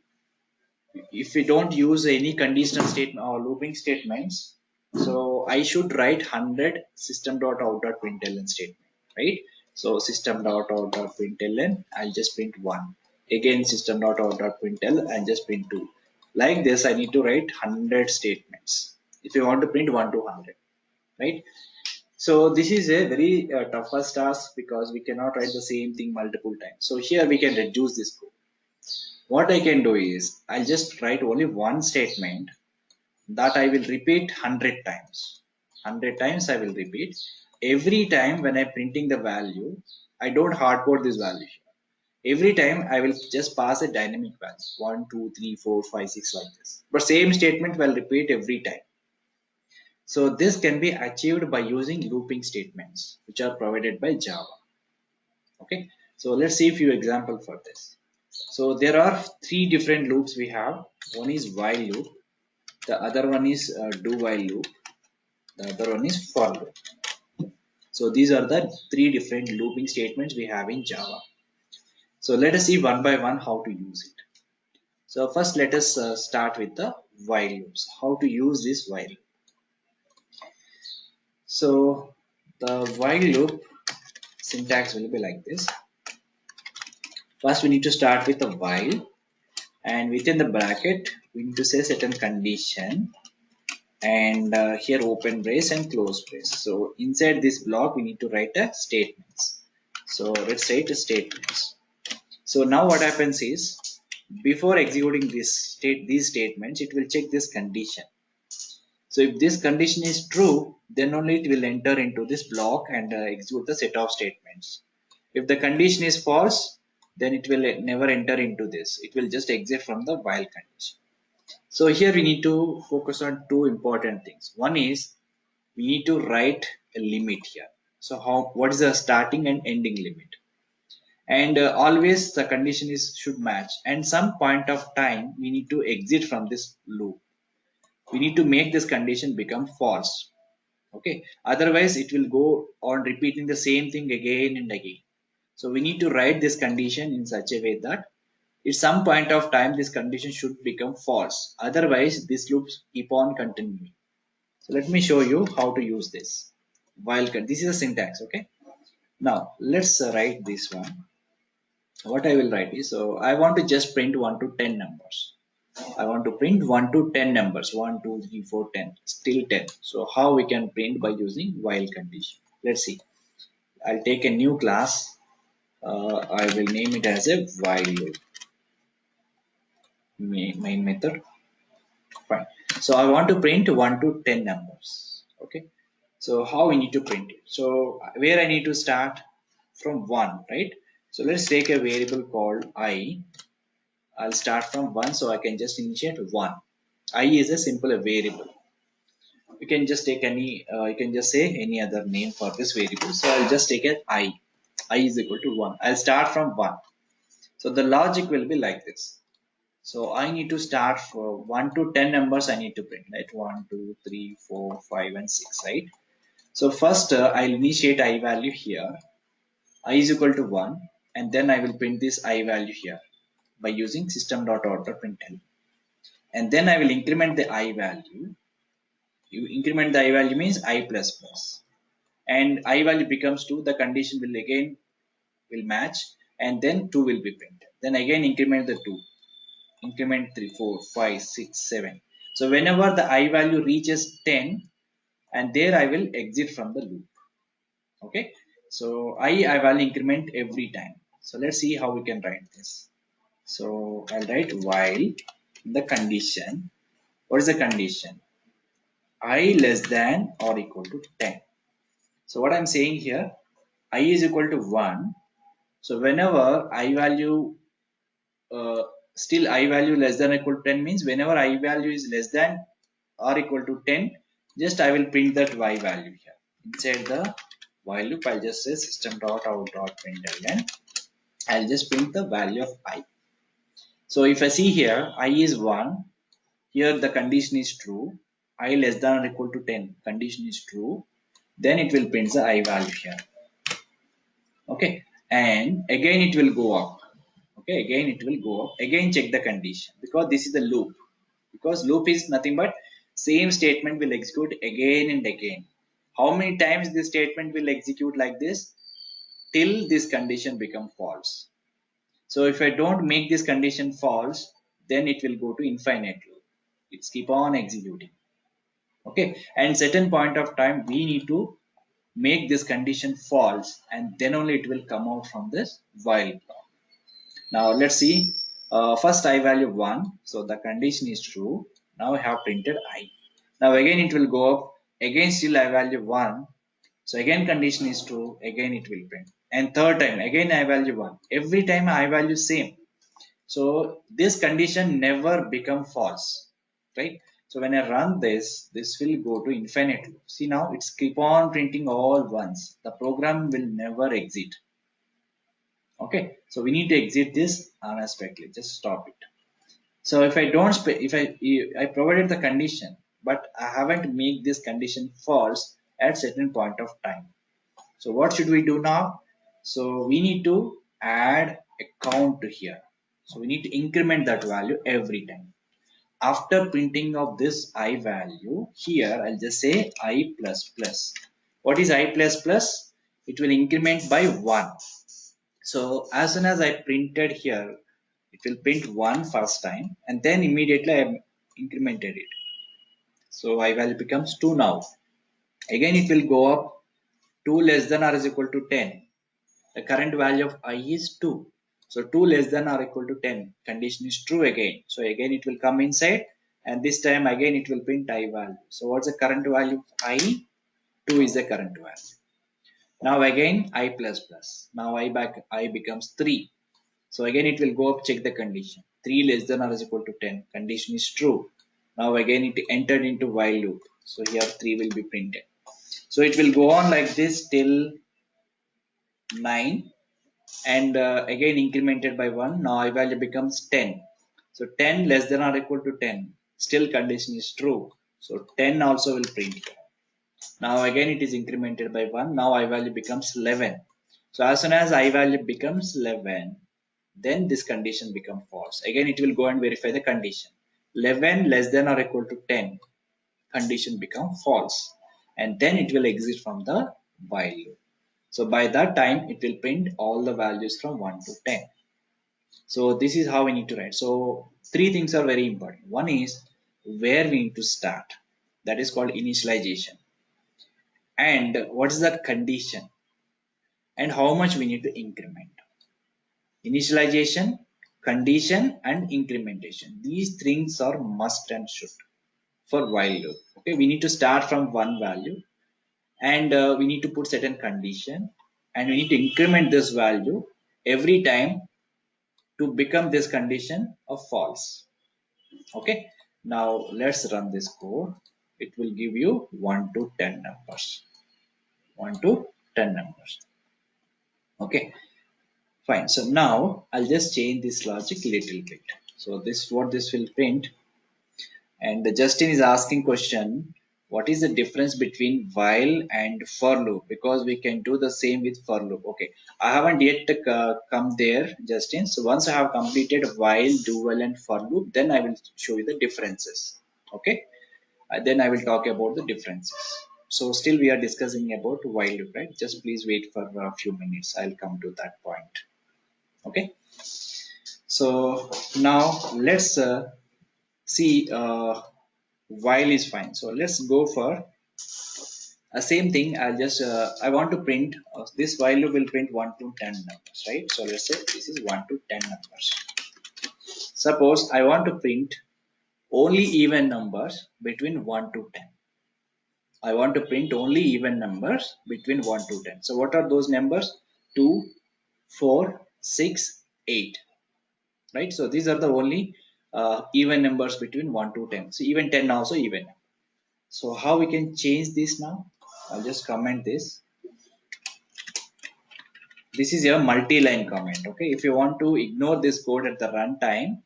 S1: If we don't use any conditional statement or looping statements, so I should write 100 system.out.println statement, right? So system.out.println, I'll just print 1. Again system.out.println and just print 2. Like this I need to write 100 statements if you want to print 1 to 100, right? So this is a very toughest task because we cannot write the same thing multiple times. So here we can reduce this code. What I can do is I'll just write only one statement that I will repeat 100 times. 100 times I will repeat. Every time when I'm printing the value, I don't hardcode this value. Every time I will just pass a dynamic value 1, 2, 3, 4, 5, 6 like this. But same statement will repeat every time. So this can be achieved by using looping statements which are provided by Java. Okay, so let's see a few examples for this. So there are three different loops we have. One is while loop, the other one is do while loop, the other one is for loop. So these are the three different looping statements we have in Java. So let us see one by one how to use it. So first let us start with the while loops. How to use this while loop. So the while loop syntax will be like this. First we need to start with a while, and within the bracket we need to say certain condition, and here open brace and close brace. So inside this block we need to write a statements. So let's write a statements. So now what happens is before executing these statements, it will check this condition. So if this condition is true, then only it will enter into this block and execute the set of statements. If the condition is false, then it will never enter into this. It will just exit from the while condition. So here we need to focus on two important things. One is we need to write a limit here. So what is the starting and ending limit? And always the condition is should match. And some point of time we need to exit from this loop. We need to make this condition become false. Okay, otherwise it will go on repeating the same thing again and again. So we need to write this condition in such a way that at some point of time this condition should become false, otherwise this loops keep on continuing. So let me show you how to use this while this is a syntax. Okay, now let's write this one. What I will write is, so I want to just print 1 to 10 numbers. I want to print 1 to 10 numbers, 1, 2, 3, 4, 10, still 10. So how we can print by using while condition? Let's see. I'll take a new class. I will name it as a while loop main method. Fine. So I want to print 1 to 10 numbers. Okay. So how we need to print it? So where I need to start from 1, right? So let's take a variable called I. I'll start from 1, so I can just initiate 1. I is a simple variable. You can just take any, you can just say any other name for this variable. So I'll just take it I. I is equal to 1. I'll start from 1. So the logic will be like this. So I need to start for 1 to 10 numbers I need to print, right? 1, 2, 3, 4, 5, and 6, right? So first I'll initiate I value here. I is equal to 1, and then I will print this I value here by using system.out.println. And then I will increment the I value. You increment the I value means I plus plus. And I value becomes 2, the condition will again will match, and then 2 will be printed. Then again increment the 2, increment 3, 4, 5, 6, 7. So whenever the I value reaches 10, and there I will exit from the loop. Okay, so I value increment every time. So let's see how we can write this. So I'll write while the condition. What is the condition? I less than or equal to 10. So what I'm saying here, I is equal to 1. So whenever I value still I value less than or equal to 10 means whenever I value is less than or equal to 10, just I will print that Y value here. Inside the while loop, I'll just say system.out.println. I'll just print the value of I. So if I see here, I is 1, here the condition is true, I less than or equal to 10, condition is true, then it will print the I value here. Okay, and again it will go up. Okay, again it will go up. Again check the condition because this is the loop. Because loop is nothing but same statement will execute again and again. How many times this statement will execute like this? Till this condition become false. So if I don't make this condition false, then it will go to infinite loop. It's keep on executing. Okay, and certain point of time we need to make this condition false, and then only it will come out from this while block. Now let's see. First I value 1, so the condition is true. Now I have printed I. Now again it will go up, again still I value 1, so again condition is true, again it will print. And third time again I value 1, every time I value same. So this condition never become false, right? So when I run this, this will go to infinite loop. See, now it's keep on printing all ones. The program will never exit. Okay, so we need to exit this unexpectedly. Just stop it. So if I don't, if I provided the condition, but I haven't make this condition false at certain point of time. So what should we do now? So we need to add a count to here. So we need to increment that value every time. After printing of this I value here, I'll just say I plus plus. What is I plus plus? It will increment by 1. So as soon as I printed here, it will print 1 first time, and then immediately I incremented it. So I value becomes 2 now. Again it will go up, 2 less than or is equal to 10. The current value of I is 2. So 2 less than or equal to 10. Condition is true again. So again it will come inside, and this time again it will print I value. So what's the current value of I? 2 is the current value. Now again I plus plus. Now I becomes 3. So again it will go up, check the condition. 3 less than or is equal to 10. Condition is true. Now again it entered into while loop. So here 3 will be printed. So it will go on like this till 9, and again incremented by 1. Now I value becomes 10. So 10 less than or equal to 10. Still condition is true. So 10 also will print here. Now again it is incremented by 1. Now I value becomes 11. So as soon as I value becomes 11, then this condition becomes false. Again it will go and verify the condition. 11 less than or equal to 10. Condition become false. And then it will exit from the while loop. So by that time it will print all the values from 1 to 10. So this is how we need to write. So three things are very important. One is where we need to start. That is called initialization. And what is that condition? And how much we need to increment. Initialization, condition, and incrementation. These things are must and should for while loop. Okay, we need to start from one value, and we need to put certain condition, and we need to increment this value every time to become this condition of false. Okay, now let's run this code. It will give you 1 to 10 numbers. 1 to 10 numbers. Okay, fine. So now I'll just change this logic a little bit. So this what this will print. And Justin is asking question, what is the difference between while and for loop? Because we can do the same with for loop. Okay, I haven't yet come there, Justin. So once I have completed while, do while, and for loop, then I will show you the differences. Okay, then I will talk about the differences. So still we are discussing about while loop, right? Just please wait for a few minutes. I'll come to that point. Okay. So now let's see. While is fine. So let's go for a same thing. I'll just I want to print this while loop will print 1 to 10 numbers, right? So let's say this is 1 to 10 numbers. Suppose I want to print only even numbers between 1 to 10. I want to print only even numbers between 1 to 10. So what are those numbers? 2, 4, 6, 8, right? So these are the only even numbers between 1 to 10. So even 10 also even. So how we can change this now? I'll just comment this. This is a multi-line comment. Okay, if you want to ignore this code at the runtime,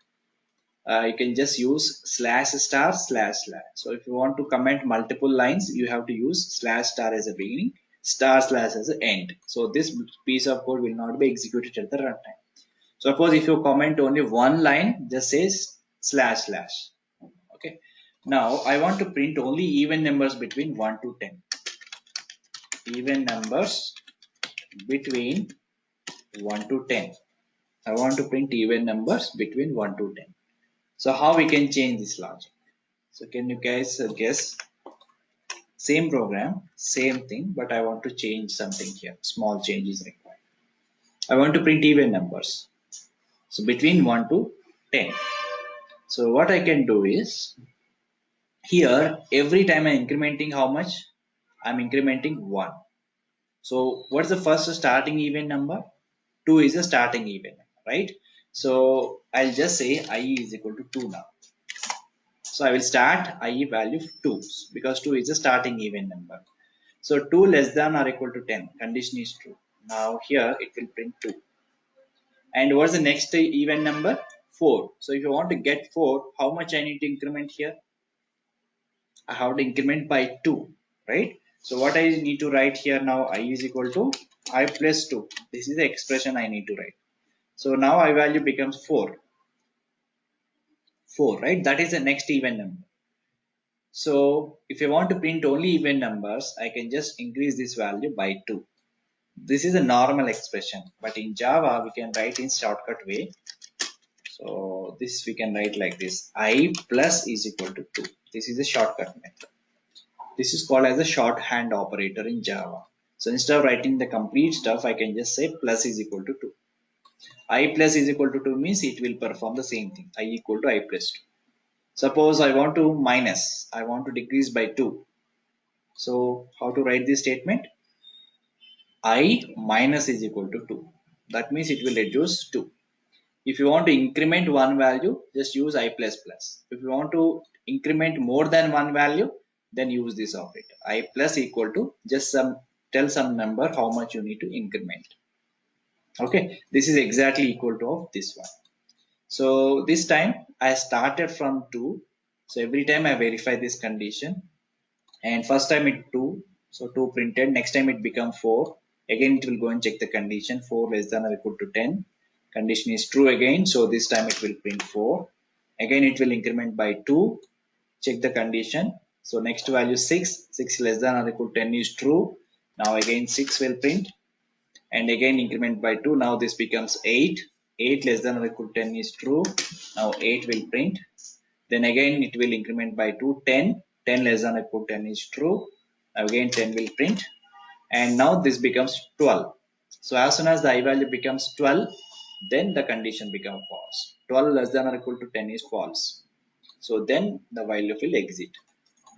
S1: you can just use slash star slash slash. So if you want to comment multiple lines, you have to use slash star as a beginning, star slash as an end. So this piece of code will not be executed at the runtime. Suppose if you comment only one line, just says slash slash. Okay. Now I want to print only even numbers between 1 to 10. Even numbers between 1 to 10. I want to print even numbers between 1 to 10. So how we can change this logic? So can you guys guess? Same program, same thing, but I want to change something here. Small change is required. I want to print even numbers. So between 1 to 10. So what I can do is, here every time I'm incrementing how much? I'm incrementing 1. So what's the first starting even number? 2 is a starting even number, right? So I'll just say IE is equal to 2 now. So I will start IE value 2 because 2 is a starting even number. So 2 less than or equal to 10. Condition is true. Now here it will print 2. And what's the next even number? 4. So if you want to get 4, how much I need to increment here? I have to increment by 2, right? So what I need to write here now, I is equal to I plus 2. This is the expression I need to write. So now I value becomes 4. 4, right? That is the next even number. So if I want to print only even numbers, I can just increase this value by 2. This is a normal expression, but in Java we can write in shortcut way. So this we can write like this: I plus is equal to 2. This is a shortcut method. This is called as a shorthand operator in Java. So instead of writing the complete stuff, I can just say plus is equal to 2. I plus is equal to 2 means it will perform the same thing. I equal to I plus 2. Suppose I want to minus, I want to decrease by 2. So how to write this statement? I minus is equal to 2. That means it will reduce 2. If you want to increment one value, just use I plus plus. If you want to increment more than one value, then use this operator. I plus equal to just tell some number how much you need to increment. Okay, this is exactly equal to of this one. So this time I started from 2. So every time I verify this condition, and first time it 2, so 2 printed, next time it become 4, again it will go and check the condition, 4 less than or equal to 10, condition is true again, so this time it will print 4, again it will increment by 2, check the condition, so next value 6, 6 less than or equal to 10 is true, now again 6 will print, and again increment by 2, now this becomes 8, 8 less than or equal to 10 is true, now 8 will print, then again it will increment by 2, 10, 10 less than or equal to 10 is true, again 10 will print, and now this becomes 12. So as soon as the I value becomes 12, then the condition becomes false. 12 less than or equal to 10 is false, so then the value will exit.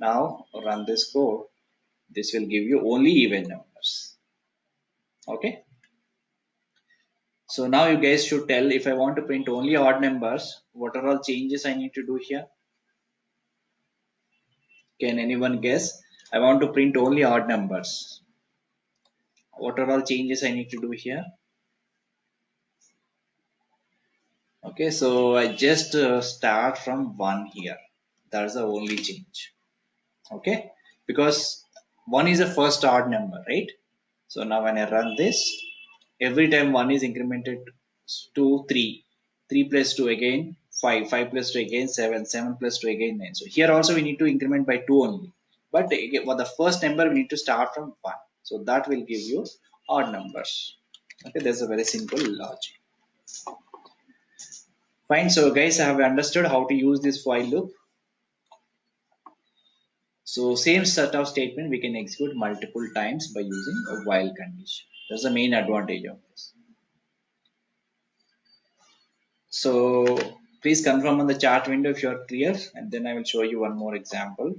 S1: Now run this code, this will give you only even numbers. Okay, so now you guys should tell, if I want to print only odd numbers, what are all changes I need to do here? Can anyone guess? I want to print only odd numbers. What are all changes I need to do here? Okay, so I just start from 1 here. That's the only change. Okay, because 1 is the first odd number, right? So now when I run this, every time 1 is incremented to 3. 3 plus 2 again 5. 5 plus 2 again 7. 7 plus 2 again 9. So here also we need to increment by 2 only. But again, for the first number we need to start from 1. So that will give you odd numbers. Okay, that's a very simple logic. Fine. So guys, I have understood how to use this while loop. So same set of statement we can execute multiple times by using a while condition. That's the main advantage of this. So please confirm on the chart window if you are clear, and then I will show you one more example.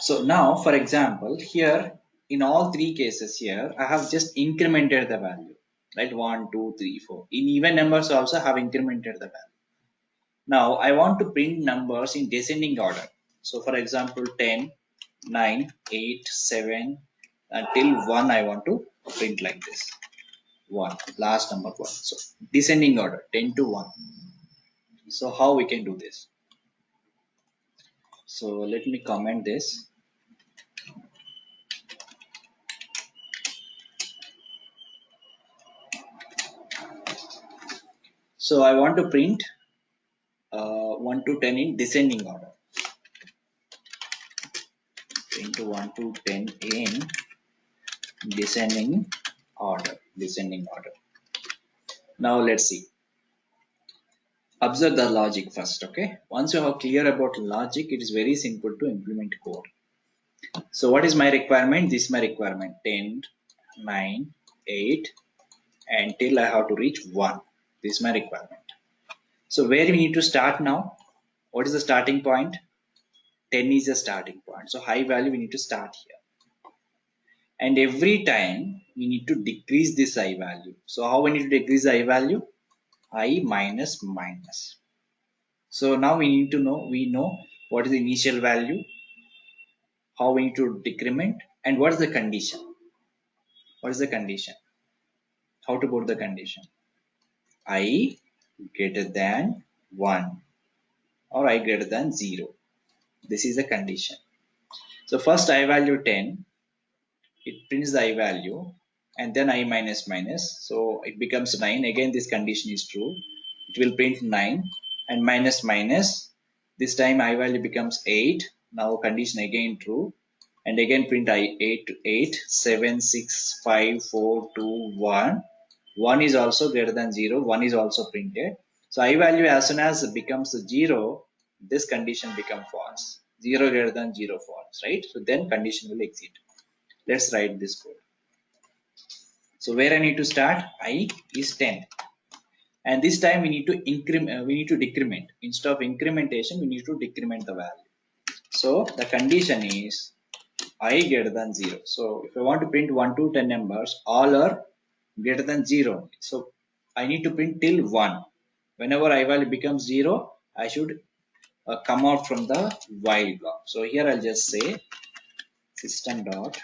S1: So now, for example, here in all three cases here, I have just incremented the value, right? 1, 2, 3, 4. In even numbers also have incremented the value. Now I want to print numbers in descending order. So for example, 10, 9, 8, 7, until 1 I want to print like this. 1, last number 1. So descending order, 10 to 1. So how we can do this? So let me comment this. So I want to print 1 to 10 in descending order. Into 1 to 10 in descending order. Now let's see. Observe the logic first, okay? Once you are clear about logic, it is very simple to implement code. So what is my requirement? This is my requirement. 10, 9, 8, until I have to reach 1. This is my requirement. So where we need to start now? What is the starting point? 10 is the starting point. So high value we need to start here. And every time we need to decrease this I value. So how we need to decrease the I value? I minus minus. So now we know what is the initial value, how we need to decrement, and what is the condition. What is the condition? How to put the condition? I greater than 1 or I greater than 0. This is the condition. So first I value 10, it prints the I value, and then I minus minus, so it becomes 9. Again this condition is true, it will print 9 and minus minus. This time I value becomes 8. Now condition again true, and again print I 8 to 8 7 6 5 4 2 1. 1 is also greater than 0, 1 is also printed. So I value as soon as it becomes 0, this condition become false. 0 greater than 0 false, right? So then condition will exit. Let's write this code. So where I need to start? I is 10. And this time we need to increment, we need to decrement. Instead of incrementation, we need to decrement the value. So the condition is I greater than 0. So if I want to print 1 to 10 numbers, all are greater than 0. So I need to print till 1. Whenever I value becomes 0, I should come out from the while block. So here I'll just say system dot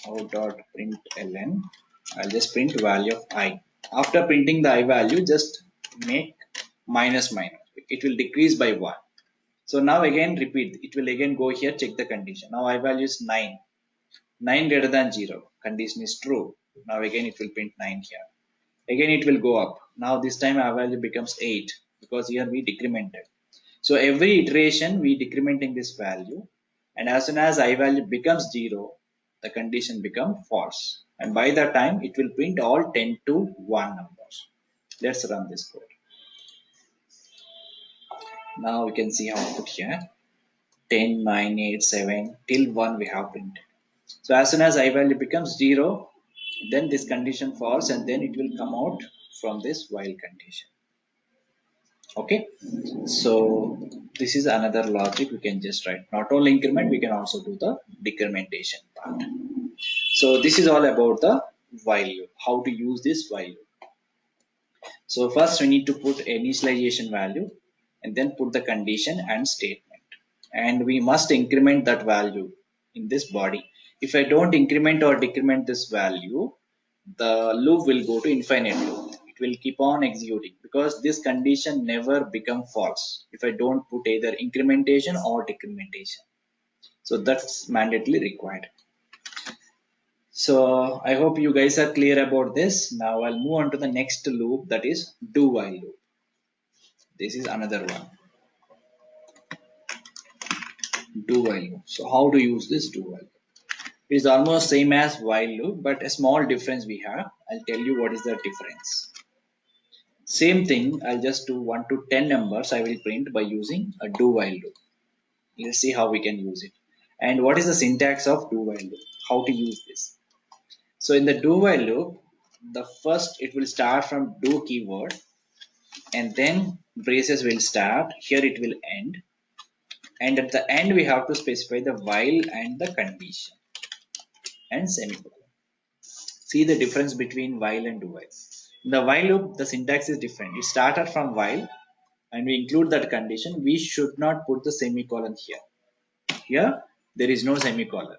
S1: out dot println. I'll just print value of I. After printing the I value, just make minus minus. It will decrease by 1. So now again repeat. It will again go here, check the condition. Now I value is 9. 9 greater than 0. Condition is true. Now again it will print 9 here. Again it will go up. Now this time I value becomes 8 because here we decremented. So every iteration we decrementing this value, and as soon as I value becomes 0, the condition become false. And by that time it will print all 10 to 1 numbers. Let's run this code. Now we can see output here. 10, 9, 8, 7 till 1 we have printed. So as soon as I value becomes 0, then this condition false, and then it will come out from this while condition. Okay, so this is another logic we can just write. Not only increment, we can also do the decrementation part. So this is all about the while loop, how to use this while loop. So first we need to put initialization value and then put the condition and statement, and we must increment that value in this body. If I don't increment or decrement this value, the loop will go to infinite loop. It will keep on executing because this condition never become false if I don't put either incrementation or decrementation. So that's mandatorily required. So I hope you guys are clear about this. Now I'll move on to the next loop, that is do while loop. This is another one. Do while loop. So how to use this do while loop? It is almost same as while loop, but a small difference we have. I'll tell you what is the difference. Same thing, I'll just do 1 to 10 numbers I will print by using a do while loop. Let's see how we can use it. And what is the syntax of do while loop? How to use this? So in the do while loop, the first it will start from do keyword, and then braces will start. Here it will end. And at the end we have to specify the while and the condition and semicolon. See the difference between while and do while. In the while loop, the syntax is different. It started from while and we include that condition. We should not put the semicolon here. Here, there is no semicolon.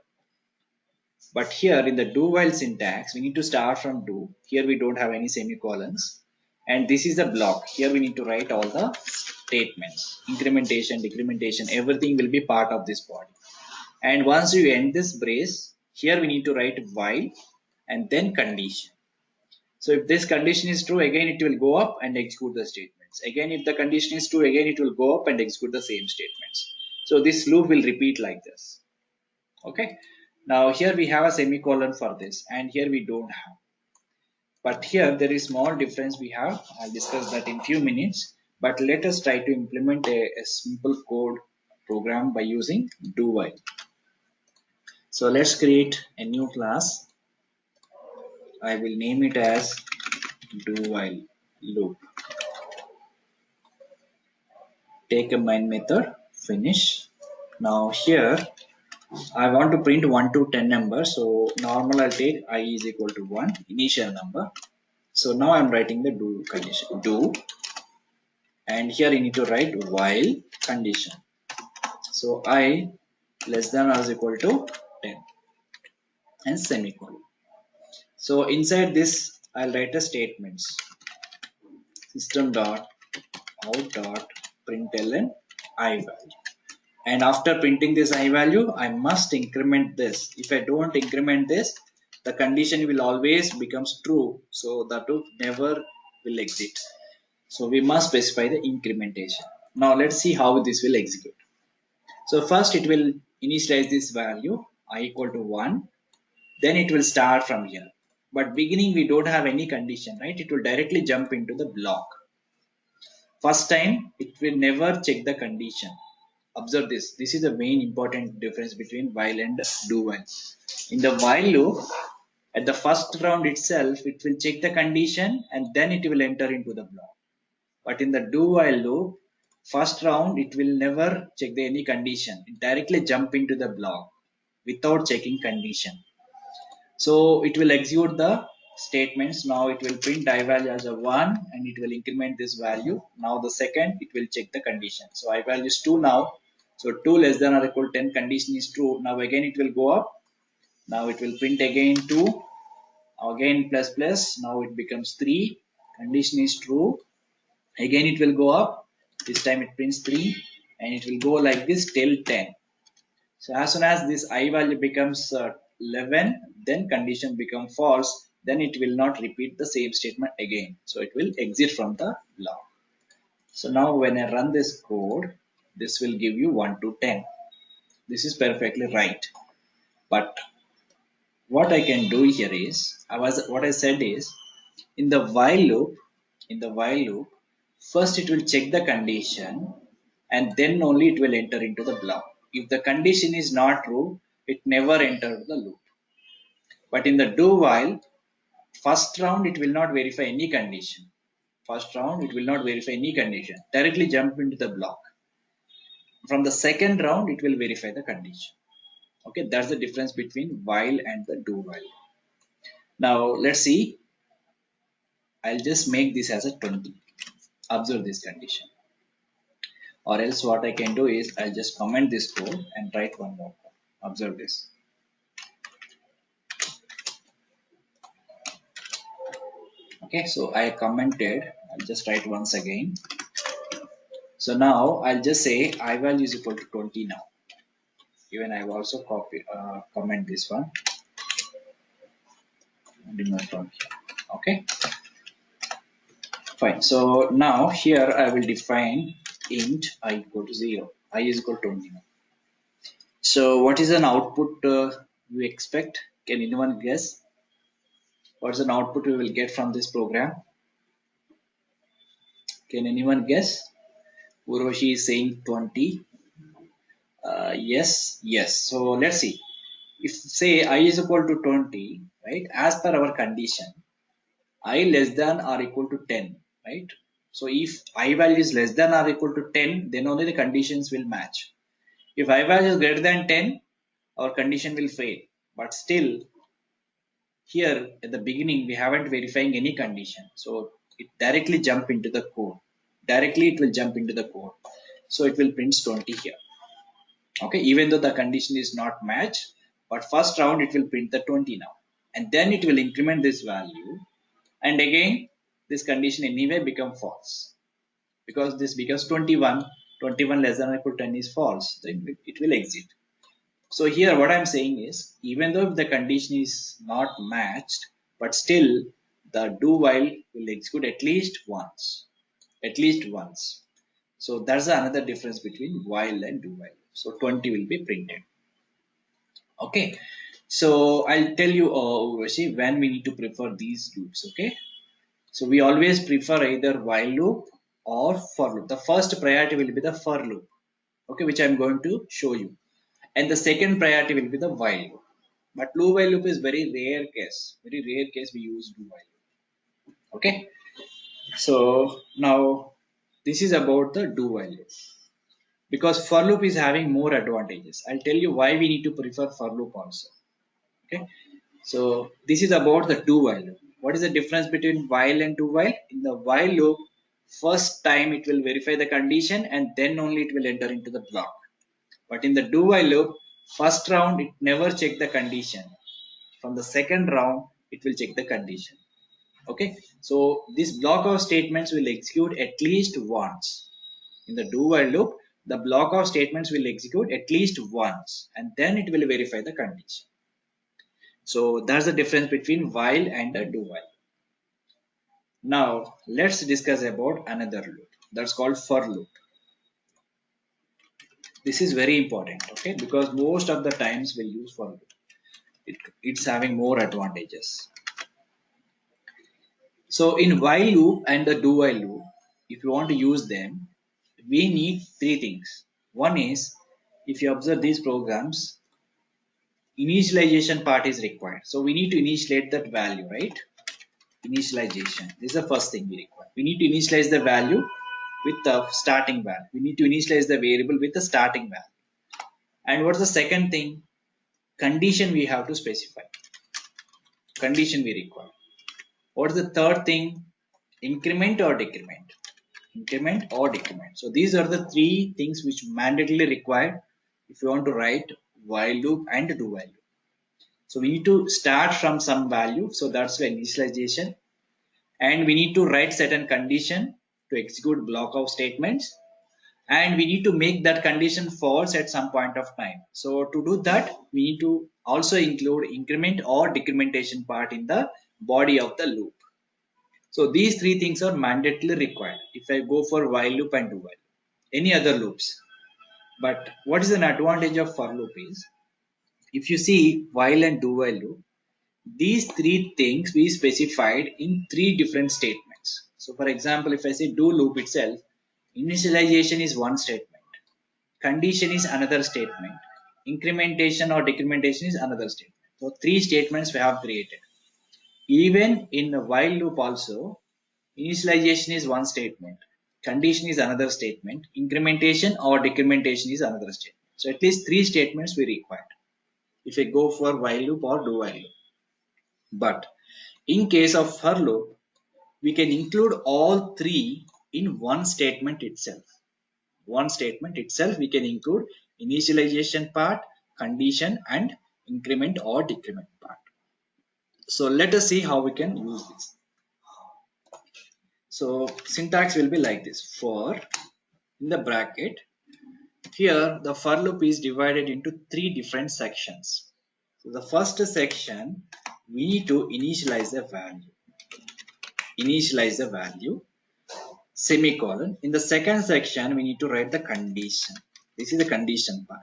S1: But here in the do while syntax, we need to start from do. Here we don't have any semicolons. And this is the block. Here we need to write all the statements. Incrementation, decrementation, everything will be part of this body. And once you end this brace, here we need to write while and then condition. So if this condition is true, again it will go up and execute the statements. Again, if the condition is true, again it will go up and execute the same statements. So this loop will repeat like this. Okay. Now here we have a semicolon for this, and here we don't have. But here there is small difference we have. I'll discuss that in few minutes. But let us try to implement a simple code program by using do while. So let's create a new class. I will name it as do while loop. Take a main method, finish. Now here I want to print 1 to 10 number. So normal I'll take I is equal to 1, initial number. So now I'm writing the do condition, do, and here you need to write while condition. So I less than or is equal to 10 and semicolon. So inside this I'll write a statements system dot out dot println I value. And after printing this I value, I must increment this. If I don't increment this, the condition will always becomes true. So that loop never will exit. So we must specify the incrementation. Now let's see how this will execute. So first it will initialize this value I equal to 1. Then it will start from here. But beginning we don't have any condition, right? It will directly jump into the block. First time it will never check the condition. Observe this. This is the main important difference between while and do while. In the while loop, at the first round itself, it will check the condition and then it will enter into the block. But in the do while loop, first round it will never check any condition. It directly jump into the block without checking condition. So it will execute the statements. Now it will print I value as a 1 and it will increment this value. Now the second it will check the condition. So I value is 2 now. So 2 less than or equal to 10 condition is true. Now again it will go up. Now it will print again 2. Again plus plus. Now it becomes 3. Condition is true. Again it will go up. This time it prints 3 and it will go like this till 10. So as soon as this I value becomes 11, then condition become false, then it will not repeat the same statement again. So it will exit from the block. So now when I run this code, this will give you 1 to 10. This is perfectly right. But what I can do here is, what I said is, in the while loop, first it will check the condition and then only it will enter into the block. If the condition is not true, it never enters the loop. But in the do while, first round it will not verify any condition. First round it will not verify any condition. Directly jump into the block. From the second round it will verify the condition. Okay, that's the difference between while and the do while. Now let's see. I'll just make this as a 20. Observe this condition. Or else what I can do is I'll just comment this code and write one more code. Observe this. Okay, so I commented. I'll just write once again. So now I'll just say I value is equal to 20 now. Even I have also comment this one. From here. Okay, fine. So now here I will define int I equal to 0. I is equal to 20 now. So what is an output you expect? Can anyone guess? What's an output we will get from this program? Can anyone guess? Uroshi is saying 20. Yes. So let's see. If say I is equal to 20, right? As per our condition, I less than or equal to 10, right? So if I value is less than or equal to 10, then only the conditions will match. If I value is greater than 10, our condition will fail. But still, here at the beginning, we haven't verifying any condition. So it directly jump into the code. Directly it will jump into the code. So it will print 20 here. Okay, even though the condition is not matched, but first round it will print the 20 now. And then it will increment this value. And again, this condition anyway become false. Because this becomes 21. 21 less than or equal to 10 is false. Then it will exit. So here what I'm saying is, even though the condition is not matched, but still the do while will execute at least once. At least once. So that's another difference between while and do while. So 20 will be printed. Okay. So I'll tell you, Urvashi, when we need to prefer these loops. Okay. So we always prefer either while loop or for loop. The first priority will be the for loop. Okay, which I'm going to show you. And the second priority will be the while loop. But do while loop is very rare case. Very rare case we use do while loop. Okay. So now this is about the do while loop. Because for loop is having more advantages. I'll tell you why we need to prefer for loop also. Okay. So this is about the do while loop. What is the difference between while and do while? In the while loop, first time it will verify the condition and then only it will enter into the block. But in the do while loop, first round it never check the condition. From the second round, it will check the condition. Okay. So this block of statements will execute at least once. In the do while loop, the block of statements will execute at least once and then it will verify the condition. So that's the difference between while and a do while. Now let's discuss about another loop that's called for loop. This is very important, okay, because most of the times we'll use for loop. It's having more advantages. So in while loop and the do while loop, if you want to use them, we need three things. One is, if you observe these programs, initialization part is required. So we need to initiate that value, right? Initialization. This is the first thing we require. We need to initialize the value with the starting value. We need to initialize the variable with the starting value. And what's the second thing? Condition we have to specify. Condition we require. What's the third thing? Increment or decrement. Increment or decrement. So these are the three things which mandatorily required if you want to write while loop and do while loop. So we need to start from some value. So that's the initialization. And we need to write certain condition to execute block of statements, and we need to make that condition false at some point of time. So to do that, we need to also include increment or decrementation part in the body of the loop. So these three things are mandatorily required if I go for while loop and do while. Any other loops. But what is an advantage of for loop is, if you see while and do while loop, these three things we specified in three different statements. So for example, if I say do loop itself, initialization is one statement, condition is another statement, incrementation or decrementation is another statement. So three statements we have created. Even in a while loop also, initialization is one statement, condition is another statement, incrementation or decrementation is another statement. So at least three statements we required if I go for while loop or do while loop. But in case of for loop, we can include all three in one statement itself. One statement itself, we can include initialization part, condition, and increment or decrement part. So let us see how we can use this. So syntax will be like this: for in the bracket. Here the for loop is divided into three different sections. So the first section, we need to initialize the value. Initialize the value, semicolon. In the second section, we need to write the condition. This is the condition part.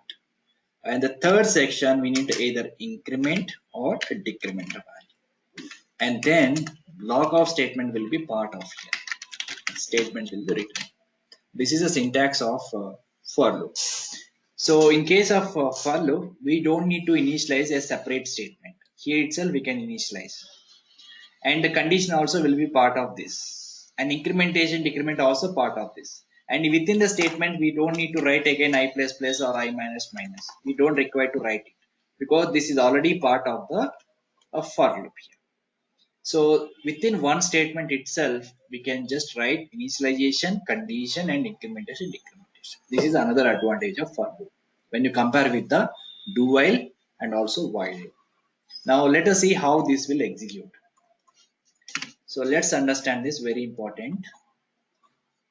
S1: And the third section, we need to either increment or decrement the value. And then block of statement will be part of here. Statement will be written. This is the syntax of for loop. So in case of for loop, we don't need to initialize a separate statement. Here itself we can initialize. And the condition also will be part of this, and incrementation decrement also part of this. And within the statement we don't need to write again I plus plus or I minus minus. We don't require to write it because this is already part of the for loop here. So within one statement itself we can just write initialization, condition, and incrementation decrementation. This is another advantage of for loop when you compare with the do while and also while loop. Now let us see how this will execute. So let's understand this, very important.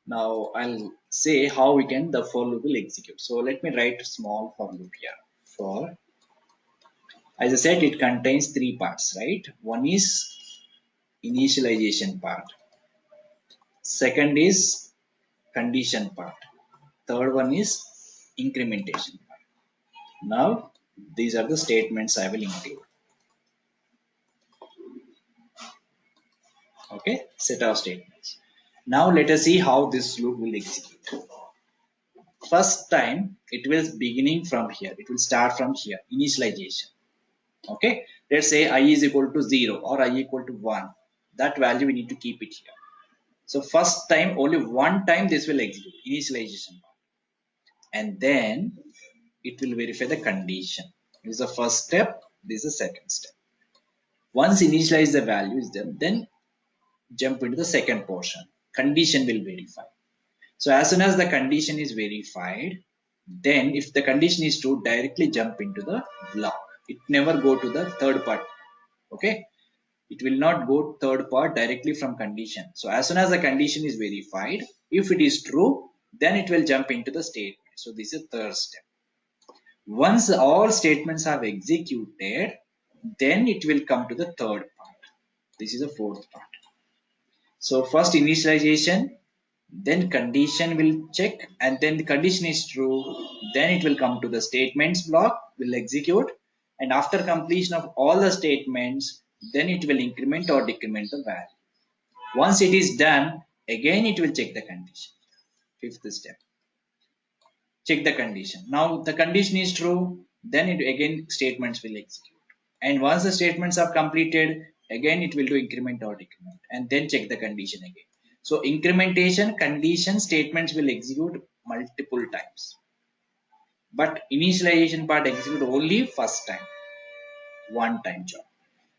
S1: Now I'll say how we can the for loop will execute. So let me write a small for loop here. For, as I said, it contains three parts, right? One is initialization part. Second is condition part. Third one is incrementation part. Now These are the statements I will include. Okay, set of statements. Now let us see how this loop will execute. First time it will beginning from here. It will start from here, initialization. Okay, let's say I is equal to 0 or I equal to 1. That value we need to keep it here. So first time, only one time this will execute, initialization part. And then it will verify the condition. This is the first step, this is the second step. Once initialize the value is there, then jump into the second portion. Condition will verify. So as soon as the condition is verified, then if the condition is true, directly jump into the block. It never go to the third part. Okay. It will not go third part directly from condition. So as soon as the condition is verified, if it is true, then it will jump into the statement. So this is third step. Once all statements have executed, then it will come to the third part. This is the fourth part. So first initialization, then condition will check, and then the condition is true, then it will come to the statements block, will execute, and after completion of all the statements, then it will increment or decrement the value. Once it is done, again it will check the condition. Fifth step, check the condition. Now the condition is true, then it again statements will execute. And once the statements are completed, again it will do increment or decrement, and then check the condition again. So incrementation, condition, statements will execute multiple times. But initialization part execute only first time, one time job.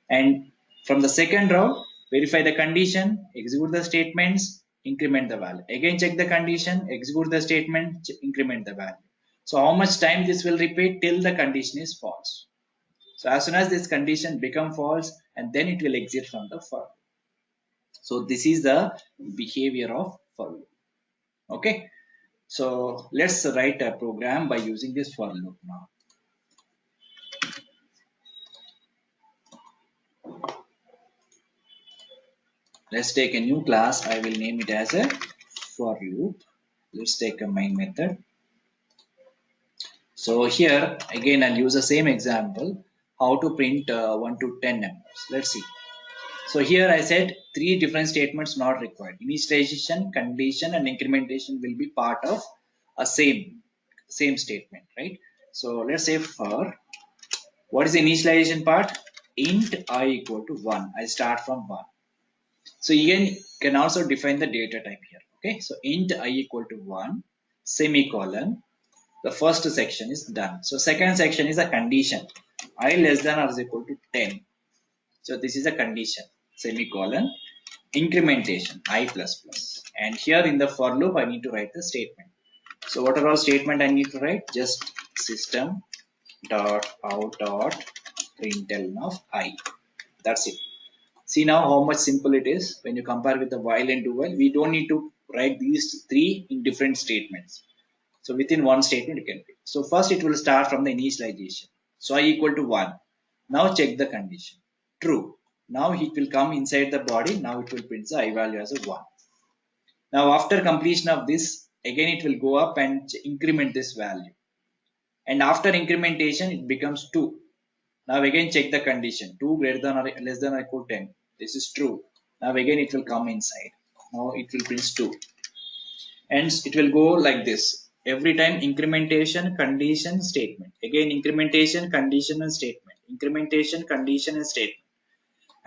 S1: And from the second round, verify the condition, execute the statements, increment the value. Again check the condition, execute the statement, increment the value. So how much time this will repeat till the condition is false. So as soon as this condition become false, and then it will exit from the for. So this is the behavior of for loop. Okay. So let's write a program by using this for loop now. Let's take a new class. I will name it as a for loop. Let's take a main method. So here again I'll use the same example, how to print 1 to 10 numbers. Let's see. So here I said three different statements not required. Initialization, condition, and incrementation will be part of a same statement, right? So let's say for what is the initialization part? Int I equal to 1. I start from 1. So you can also define the data type here. Okay, so int I equal to 1 semicolon. The first section is done. So second section is a condition. I less than or is equal to 10. So this is a condition, semicolon, incrementation, I plus plus. And here in the for loop, I need to write the statement. So what are all statement I need to write? Just system dot out dot println of I. That's it. See now how much simple it is when you compare with the while and do while. We don't need to write these three in different statements. So within one statement you can pick. So first it will start from the initialization. So I equal to 1. Now check the condition. True. Now it will come inside the body. Now it will print the I value as a 1. Now after completion of this, again it will go up and increment this value. And after incrementation, it becomes 2. Now again check the condition. 2 greater than or less than or equal to 10. This is true. Now again it will come inside. Now it will print 2. And it will go like this. Every time incrementation, condition, statement. Again incrementation, condition and statement. Incrementation, condition and statement.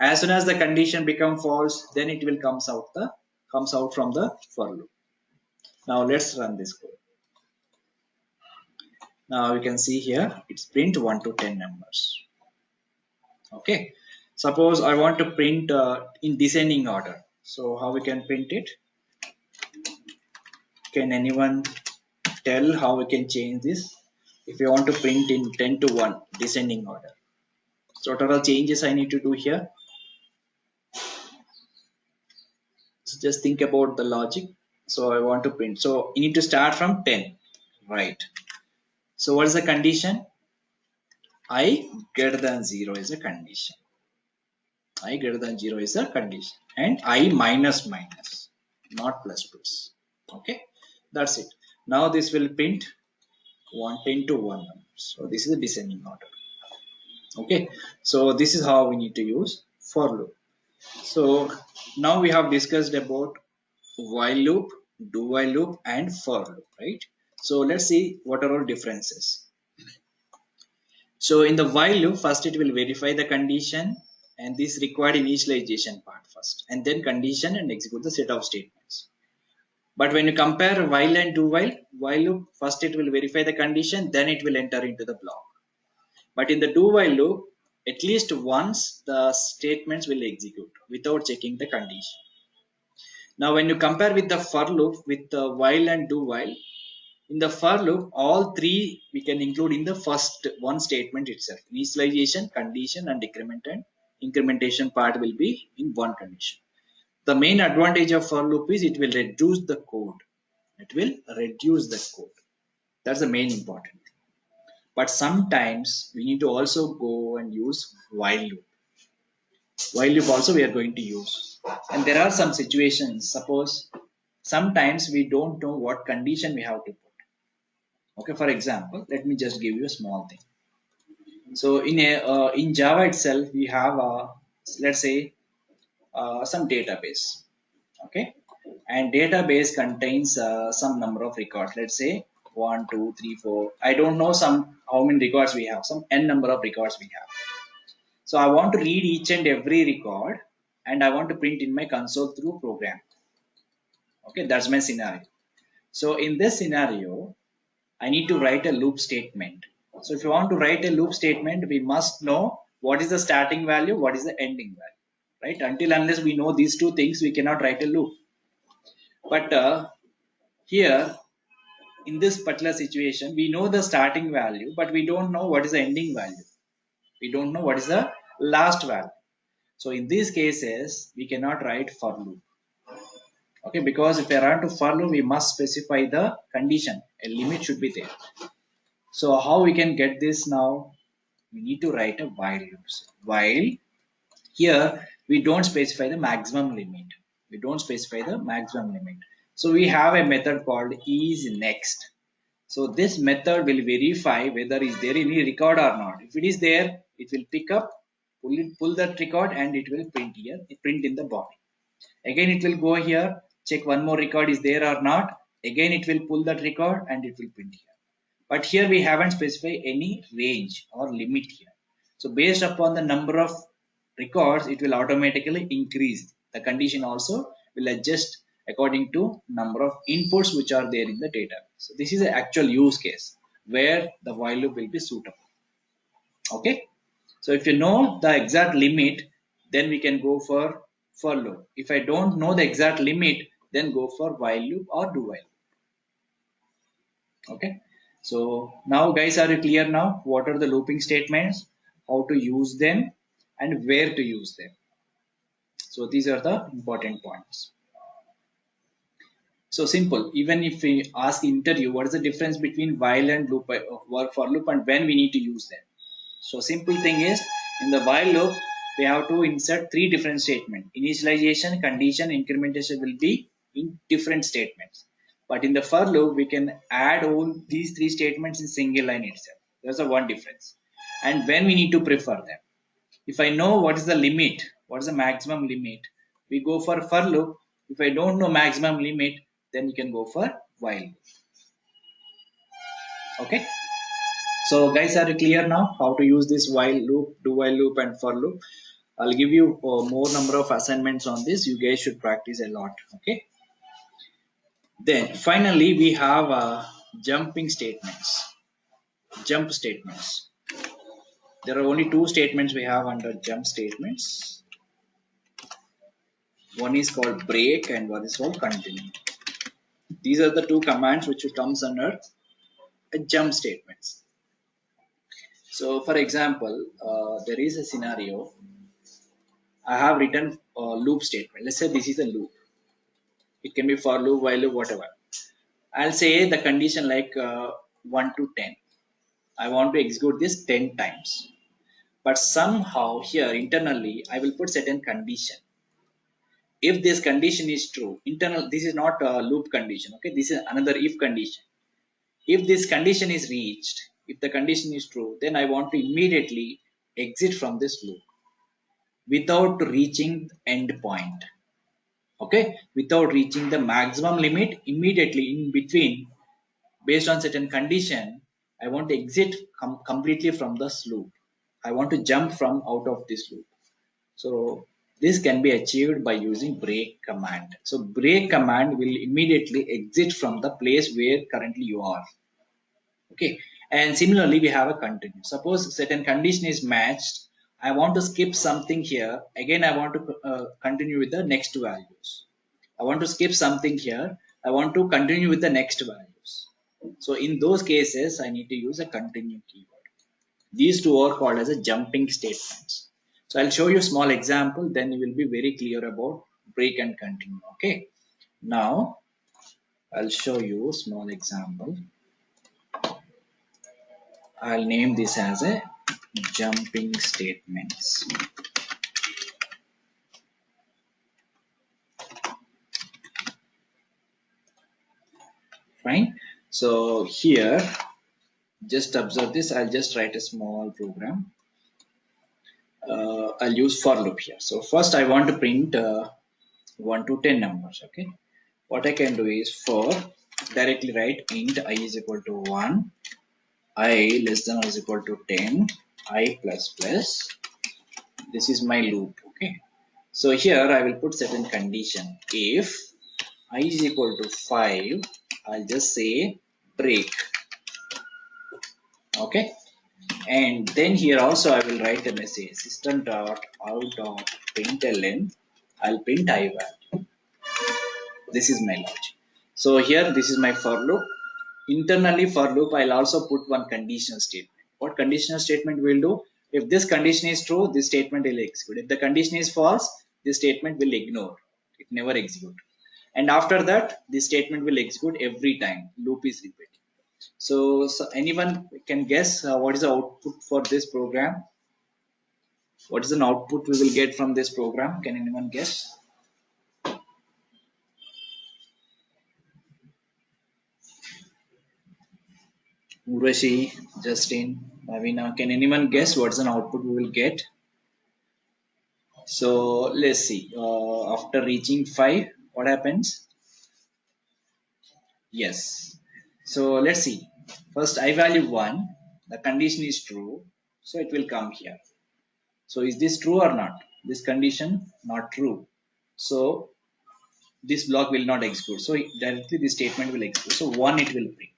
S1: As soon as the condition become false, then it will comes out from the for loop. Now let's run this code. Now you can see here it's print 1 to 10 numbers. Okay. Suppose I want to print in descending order. So how we can print it? Can anyone tell how we can change this? If you want to print in 10 to 1 descending order. So what are the changes I need to do here? So just think about the logic. So I want to print. So you need to start from 10, right? So what is the condition? I greater than 0 is a condition. I greater than 0 is a condition. And I minus minus, not plus plus. Okay, that's it. Now this will print 110 to 1 number. So this is a descending order. Okay, so this is how we need to use for loop. So now we have discussed about while loop, do while loop, and for loop, right? So let's see what are all differences. So in the while loop, first it will verify the condition, and this required initialization part first, and then condition and execute the set of statements. But when you compare while and do while loop, first it will verify the condition, then it will enter into the block. But in the do while loop, at least once the statements will execute without checking the condition. Now, when you compare with the for loop with the while and do while, in the for loop, all three we can include in the first one statement itself. Initialization, condition, and decrement and incrementation part will be in one condition. The main advantage of for loop is it will reduce the code. It will reduce the code. That's the main important thing. But sometimes we need to also go and use while loop. While loop also we are going to use. And there are some situations, suppose sometimes we don't know what condition we have to put. Okay, for example, let me just give you a small thing. So in Java itself, we have let's say some database. Okay, and database contains some number of records. Let's say 1, 2, 3, 4. I don't know some how many records we have. Some n number of records we have. So I want to read each and every record, and I want to print in my console through program. Okay, that's my scenario. So in this scenario, I need to write a loop statement. So if you want to write a loop statement, we must know what is the starting value, what is the ending value, right? Until unless we know these two things, we cannot write a loop. But here, in this particular situation, we know the starting value, but we don't know what is the ending value. We don't know what is the last value. So in these cases, we cannot write for loop. Okay, because if we are to for loop, we must specify the condition. A limit should be there. So how we can get this now? We need to write a while loops. While here we don't specify the maximum limit. We don't specify the maximum limit. So we have a method called is next. So this method will verify whether is there any record or not. If it is there, it will pick up, pull that record, and it will print here, print in the body. Again, it will go here, check one more record is there or not. Again, it will pull that record and it will print here. But here we haven't specified any range or limit here. So based upon the number of records, it will automatically increase. The condition also will adjust according to number of inputs which are there in the database. So this is the actual use case where the while loop will be suitable. Okay. So if you know the exact limit, then we can go for loop. If I don't know the exact limit, then go for while loop or do while. Okay. So now guys, are you clear now? What are the looping statements, how to use them, and where to use them? So these are the important points. So simple. Even if we ask interview, what is the difference between while and loop, work for loop, and when we need to use them? So simple thing is, in the while loop, we have to insert three different statements. Initialization, condition, incrementation will be in different statements. But in the for loop, we can add all these three statements in single line itself. There's a one difference. And when we need to prefer them. If I know what is the limit, what is the maximum limit, we go for loop. If I don't know maximum limit, then you can go for while. Okay. So guys, are you clear now how to use this while loop, do while loop, and for loop? I'll give you more number of assignments on this. You guys should practice a lot. Okay. Then finally we have jumping statements. Jump statements. There are only two statements we have under jump statements. One is called break and one is called continue. These are the two commands which comes under a jump statements. So for example, there is a scenario. I have written a loop statement. Let's say this is a loop. It can be for loop, while loop, whatever. I'll say the condition like 1 to 10. I want to execute this 10 times. But somehow here internally, I will put certain condition. If this condition is true, internal, this is not a loop condition. Okay, this is another if condition. If this condition is reached, if the condition is true, then I want to immediately exit from this loop without reaching end point. Okay, without reaching the maximum limit, immediately in between, based on certain condition, I want to exit completely from this loop. I want to jump from out of this loop. So this can be achieved by using break command. So break command will immediately exit from the place where currently you are. Okay, and similarly we have a continue. Suppose certain condition is matched. I want to skip something here. Again, I want to continue with the next values. I want to skip something here. I want to continue with the next values. So in those cases, I need to use a continue keyword. These two are called as a jumping statements. So I'll show you a small example, then you will be very clear about break and continue. Okay. Now I'll show you a small example. I'll name this as a jumping statements. Fine. So here, just observe this. I'll just write a small program. I'll use for loop here. So first I want to print 1 to 10 numbers. Okay. What I can do is for directly write int I is equal to 1, I less than or is equal to 10, I plus plus. This is my loop. Okay. So here I will put certain condition. If I is equal to 5, I'll just say break. Okay. And then here also I will write a message system dot out dot println. I'll print I value. This is my logic. So here this is my for loop. Internally for loop I'll also put one conditional statement. What conditional statement will do? If this condition is true, this statement will execute. If the condition is false, this statement will ignore. It never execute. And after that, this statement will execute every time. Loop is repeated. So anyone can guess what is the output for this program? What is an output we will get from this program? Can anyone guess? Urashi, Justin, Navina, can anyone guess what's an output we will get? So let's see. After reaching 5, what happens? Yes. So let's see. First, I value 1. The condition is true. So it will come here. So is this true or not? This condition not true. So this block will not execute. So directly this statement will execute. So 1 it will print.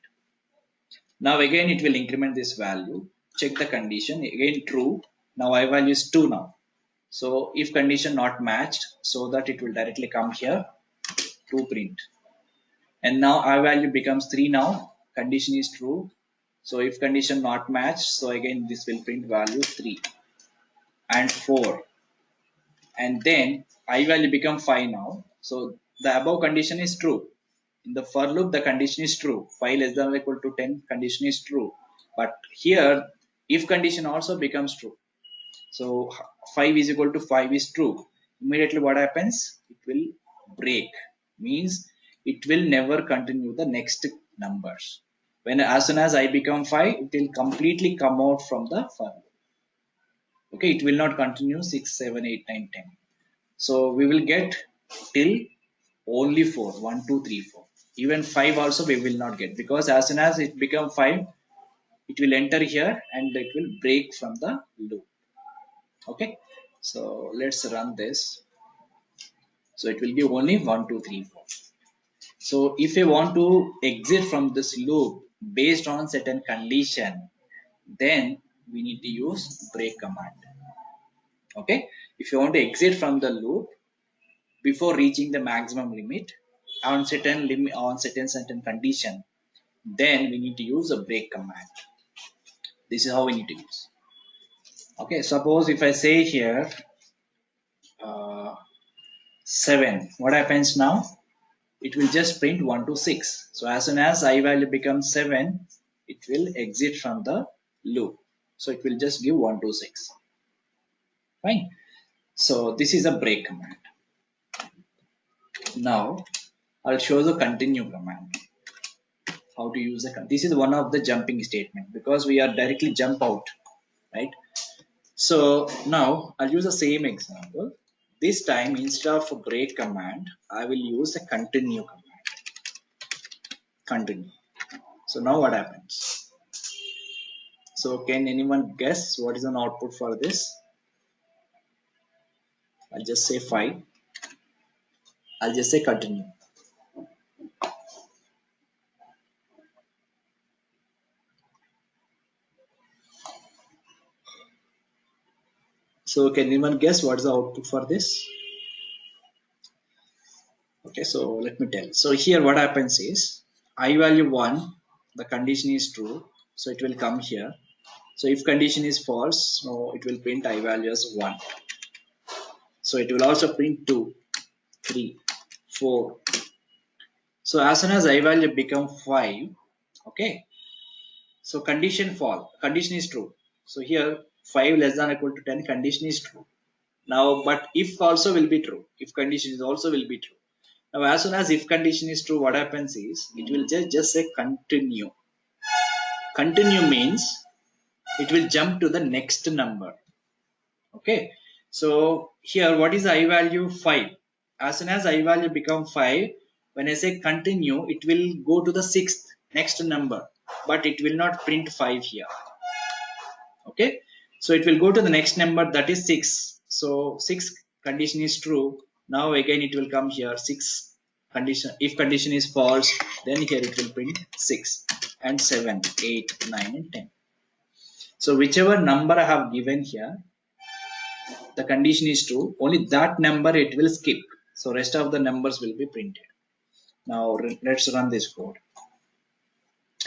S1: Now again it will increment this value. Check the condition. Again true. Now I value is 2 now. So if condition not matched, so that it will directly come here to print. And now I value becomes 3 now. Condition is true. So if condition not matched, so again this will print value 3 and 4. And then I value become 5 now. So the above condition is true. In the for loop, the condition is true. 5 less than or equal to 10 condition is true. But here, if condition also becomes true. So 5 is equal to 5 is true. Immediately what happens? It will break. Means it will never continue the next numbers. When as soon as I become 5, it will completely come out from the for loop. Okay, it will not continue 6, 7, 8, 9, 10. So we will get till only 4, 1, 2, 3, 4. Even 5 also we will not get, because as soon as it become 5, it will enter here and it will break from the loop. Okay, so let's run this. So it will give only 1, 2, 3, 4. So if you want to exit from this loop based on certain condition, then we need to use break command. Okay, if you want to exit from the loop before reaching the maximum limit on certain condition, then we need to use a break command. This is how we need to use. Okay, suppose if I say here 7, what happens now? It will just print 1 to 6. So as soon as I value becomes 7, it will exit from the loop. So it will just give 1 to 6. Fine. So this is a break command. Now I'll show the continue command. how to use this is one of the jumping statement because we are directly jump out, right? So now I'll use the same example. This time instead of break command, I will use the continue command. Continue. So now what happens? So can anyone guess what is an output for this? I'll just say 5. I'll just say continue. So can anyone guess what is the output for this? Okay, so let me tell. So here what happens is I value 1, the condition is true, so it will come here. So if condition is false, so it will print I value as 1. So it will also print 2, 3, 4. So as soon as I value become 5, okay, so condition is true. So here 5 less than or equal to 10, condition is true. Now, but if also will be true, if condition is also will be true. Now, as soon as if condition is true, what happens is it will just say continue. Continue means it will jump to the next number. Okay. So here, what is I value? 5. As soon as I value become 5, when I say continue, it will go to the sixth next number, but it will not print 5 here. Okay. So it will go to the next number, that is 6. So 6 condition is true. Now again it will come here 6 condition. If condition is false, then here it will print 6 and 7, 8, 9 and 10. So whichever number I have given here, the condition is true, only that number it will skip. So rest of the numbers will be printed. Now let's run this code.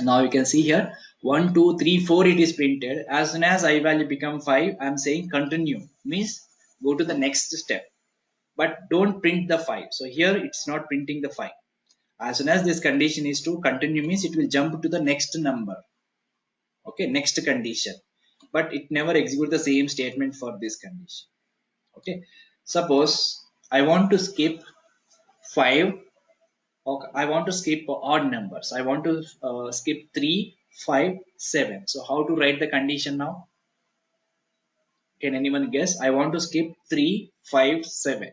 S1: Now you can see here 1, 2, 3, 4 it is printed. As soon as I value become 5, I am saying continue, means go to the next step, but don't print the 5. So here it's not printing the 5. As soon as this condition is true, continue means it will jump to the next number. Okay, next condition, but it never execute the same statement for this condition. Okay, suppose I want to skip 5. Okay, I want to skip odd numbers. I want to skip 3, 5, 7. So how to write the condition now? Can anyone guess? I want to skip 3, 5, 7.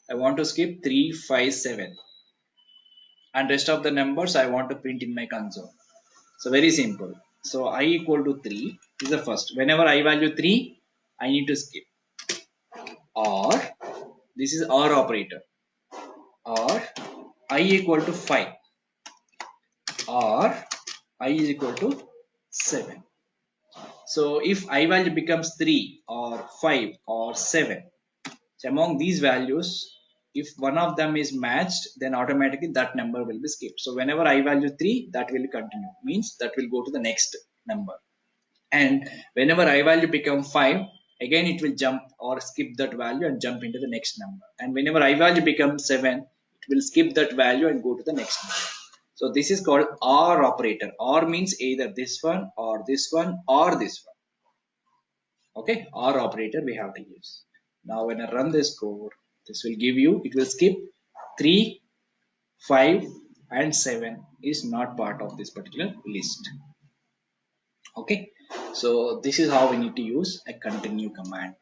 S1: I want to skip 3, 5, 7. And rest of the numbers I want to print in my console. So very simple. So I equal to 3 is the first. Whenever I value 3, I need to skip. Or this is OR operator. Or I equal to 5. Or I is equal to 7. So if I value becomes 3 or 5 or 7, so among these values, if one of them is matched, then automatically that number will be skipped. So whenever I value 3, that will continue, means that will go to the next number. And whenever I value become 5, again it will jump or skip that value and jump into the next number. And whenever I value becomes 7, it will skip that value and go to the next number. So this is called OR operator. OR means either this one or this one or this one. Okay, OR operator we have to use. Now when I run this code, this will give you, it will skip 3, 5 and 7 is not part of this particular list. Okay, so this is how we need to use a continue command.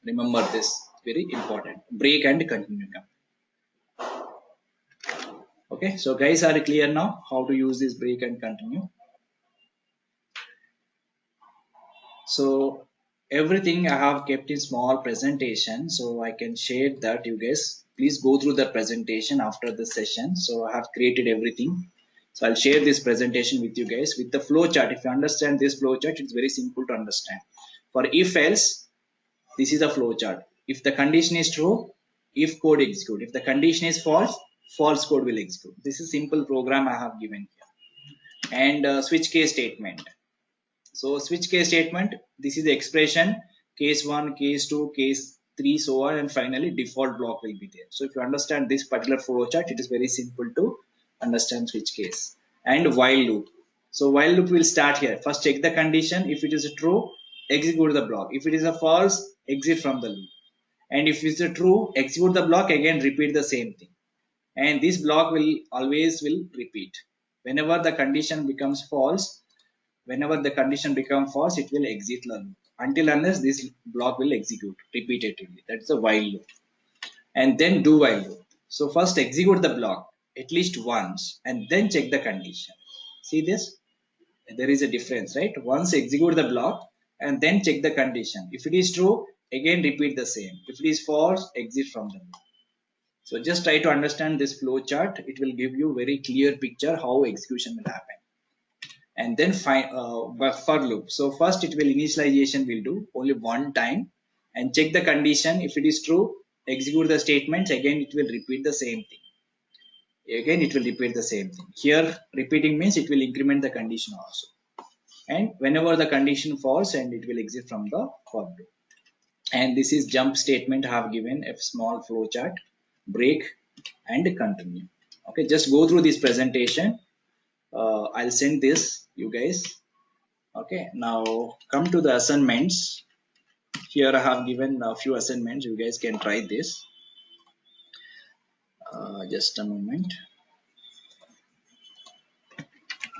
S1: Remember this, very important. Break and continue command. Okay, so guys, are you clear now how to use this break and continue? So everything I have kept in small presentation, so I can share that. You guys please go through the presentation after the session. So I have created everything. So I'll share this presentation with you guys with the flow chart. If you understand this flow chart, it's very simple to understand. For if else, this is a flow chart. If the condition is true, if code execute. If the condition is false, false code will execute. This is simple program I have given here. And switch case statement. So switch case statement, this is the expression, case 1, case 2, case 3, so on, and finally default block will be there. So if you understand this particular flow chart, it is very simple to understand switch case. And while loop. So while loop will start here. First check the condition. If it is true, execute the block. If it is a false, exit from the loop. And if it is a true, execute the block, again repeat the same thing. And this block will always repeat. Whenever the condition becomes false, whenever the condition becomes false, it will exit the loop until unless this block will execute repetitively. That's a while loop. And then do while loop. So first execute the block at least once and then check the condition. See this? There is a difference, right? Once execute the block and then check the condition. If it is true, again repeat the same. If it is false, exit from the loop. So just try to understand this flow chart. It will give you very clear picture how execution will happen. And then find for loop. So first it will initialization will do only one time and check the condition. If it is true, execute the statements. Again, it will repeat the same thing. Again, it will repeat the same thing. Here, repeating means it will increment the condition also. And whenever the condition falls, and it will exit from the for loop. And this is jump statement. I have given a small flow chart, break and continue. Okay, just go through this presentation. I'll send this you guys. Okay, now come to the assignments. Here I have given a few assignments. You guys can try this. Just a moment.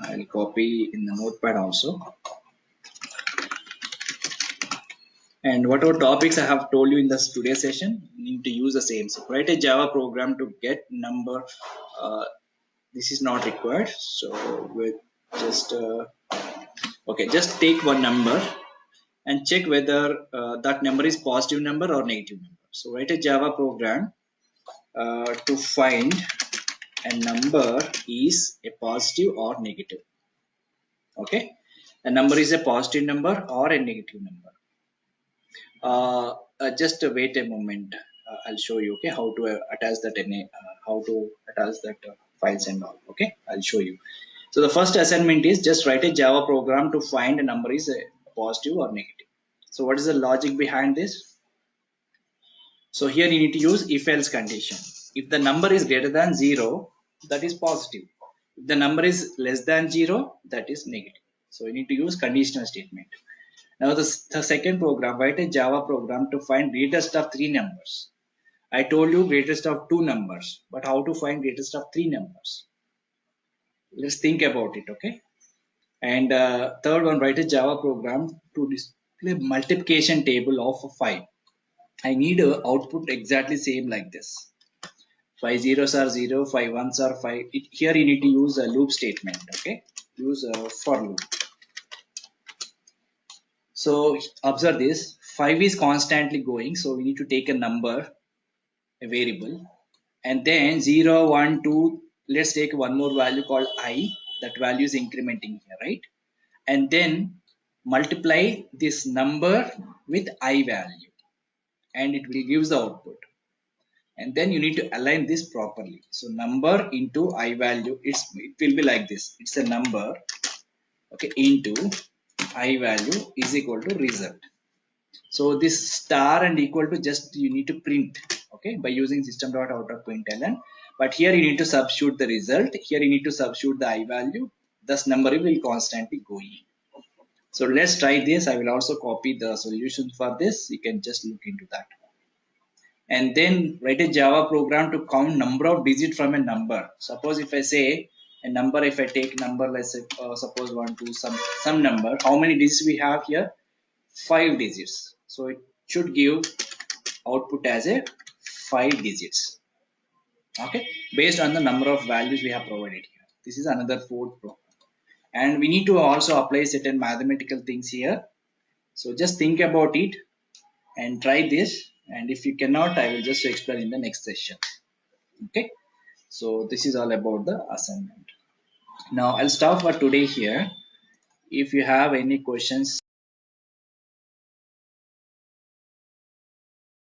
S1: I'll copy in the notepad also. And whatever topics I have told you in this today's session, you need to use the same. So write a Java program to get number. This is not required. So we'll just okay, just take one number and check whether that number is positive number or negative number. So write a Java program to find a number is a positive or negative. Okay, a number is a positive number or a negative number. Just wait a moment. I'll show you. Okay, how to attach that how to attach that files and all. Okay, I'll show you. So the first assignment is just write a Java program to find a number is a positive or negative. So what is the logic behind this? So here you need to use if else condition. If the number is greater than 0, that is positive. If the number is less than 0, that is negative. So you need to use conditional statement. Now the second program, write a Java program to find greatest of 3 numbers. I told you greatest of 2 numbers, but how to find greatest of 3 numbers? Let's think about it, okay? And third one, write a Java program to display multiplication table of 5. I need a output exactly same like this. 5 zeros are 0, 5 ones are 5. Here you need to use a loop statement, okay? Use a for loop. So observe this, 5 is constantly going. So we need to take a number, a variable, and then 0, 1, 2, let's take one more value called I. That value is incrementing here, right? And then multiply this number with I value and it will give the output. And then you need to align this properly. So number into I value, it will be like this. It's a number, okay, into I value is equal to result. So this star and equal to just you need to print, okay, by using system.out.println. But here you need to substitute the result. Here you need to substitute the I value. Thus number will constantly go in. So let's try this. I will also copy the solution for this. You can just look into that. And then write a Java program to count number of digits from a number. Suppose if I say a number, if I take number, let's say suppose 1, 2, some number. How many digits we have here? 5 digits. So it should give output as a 5 digits. Okay, based on the number of values we have provided here. This is another fourth program. And we need to also apply certain mathematical things here. So just think about it and try this. And if you cannot, I will just explain in the next session. Okay, so this is all about the assignment. Now I'll stop for today here. If you have any questions,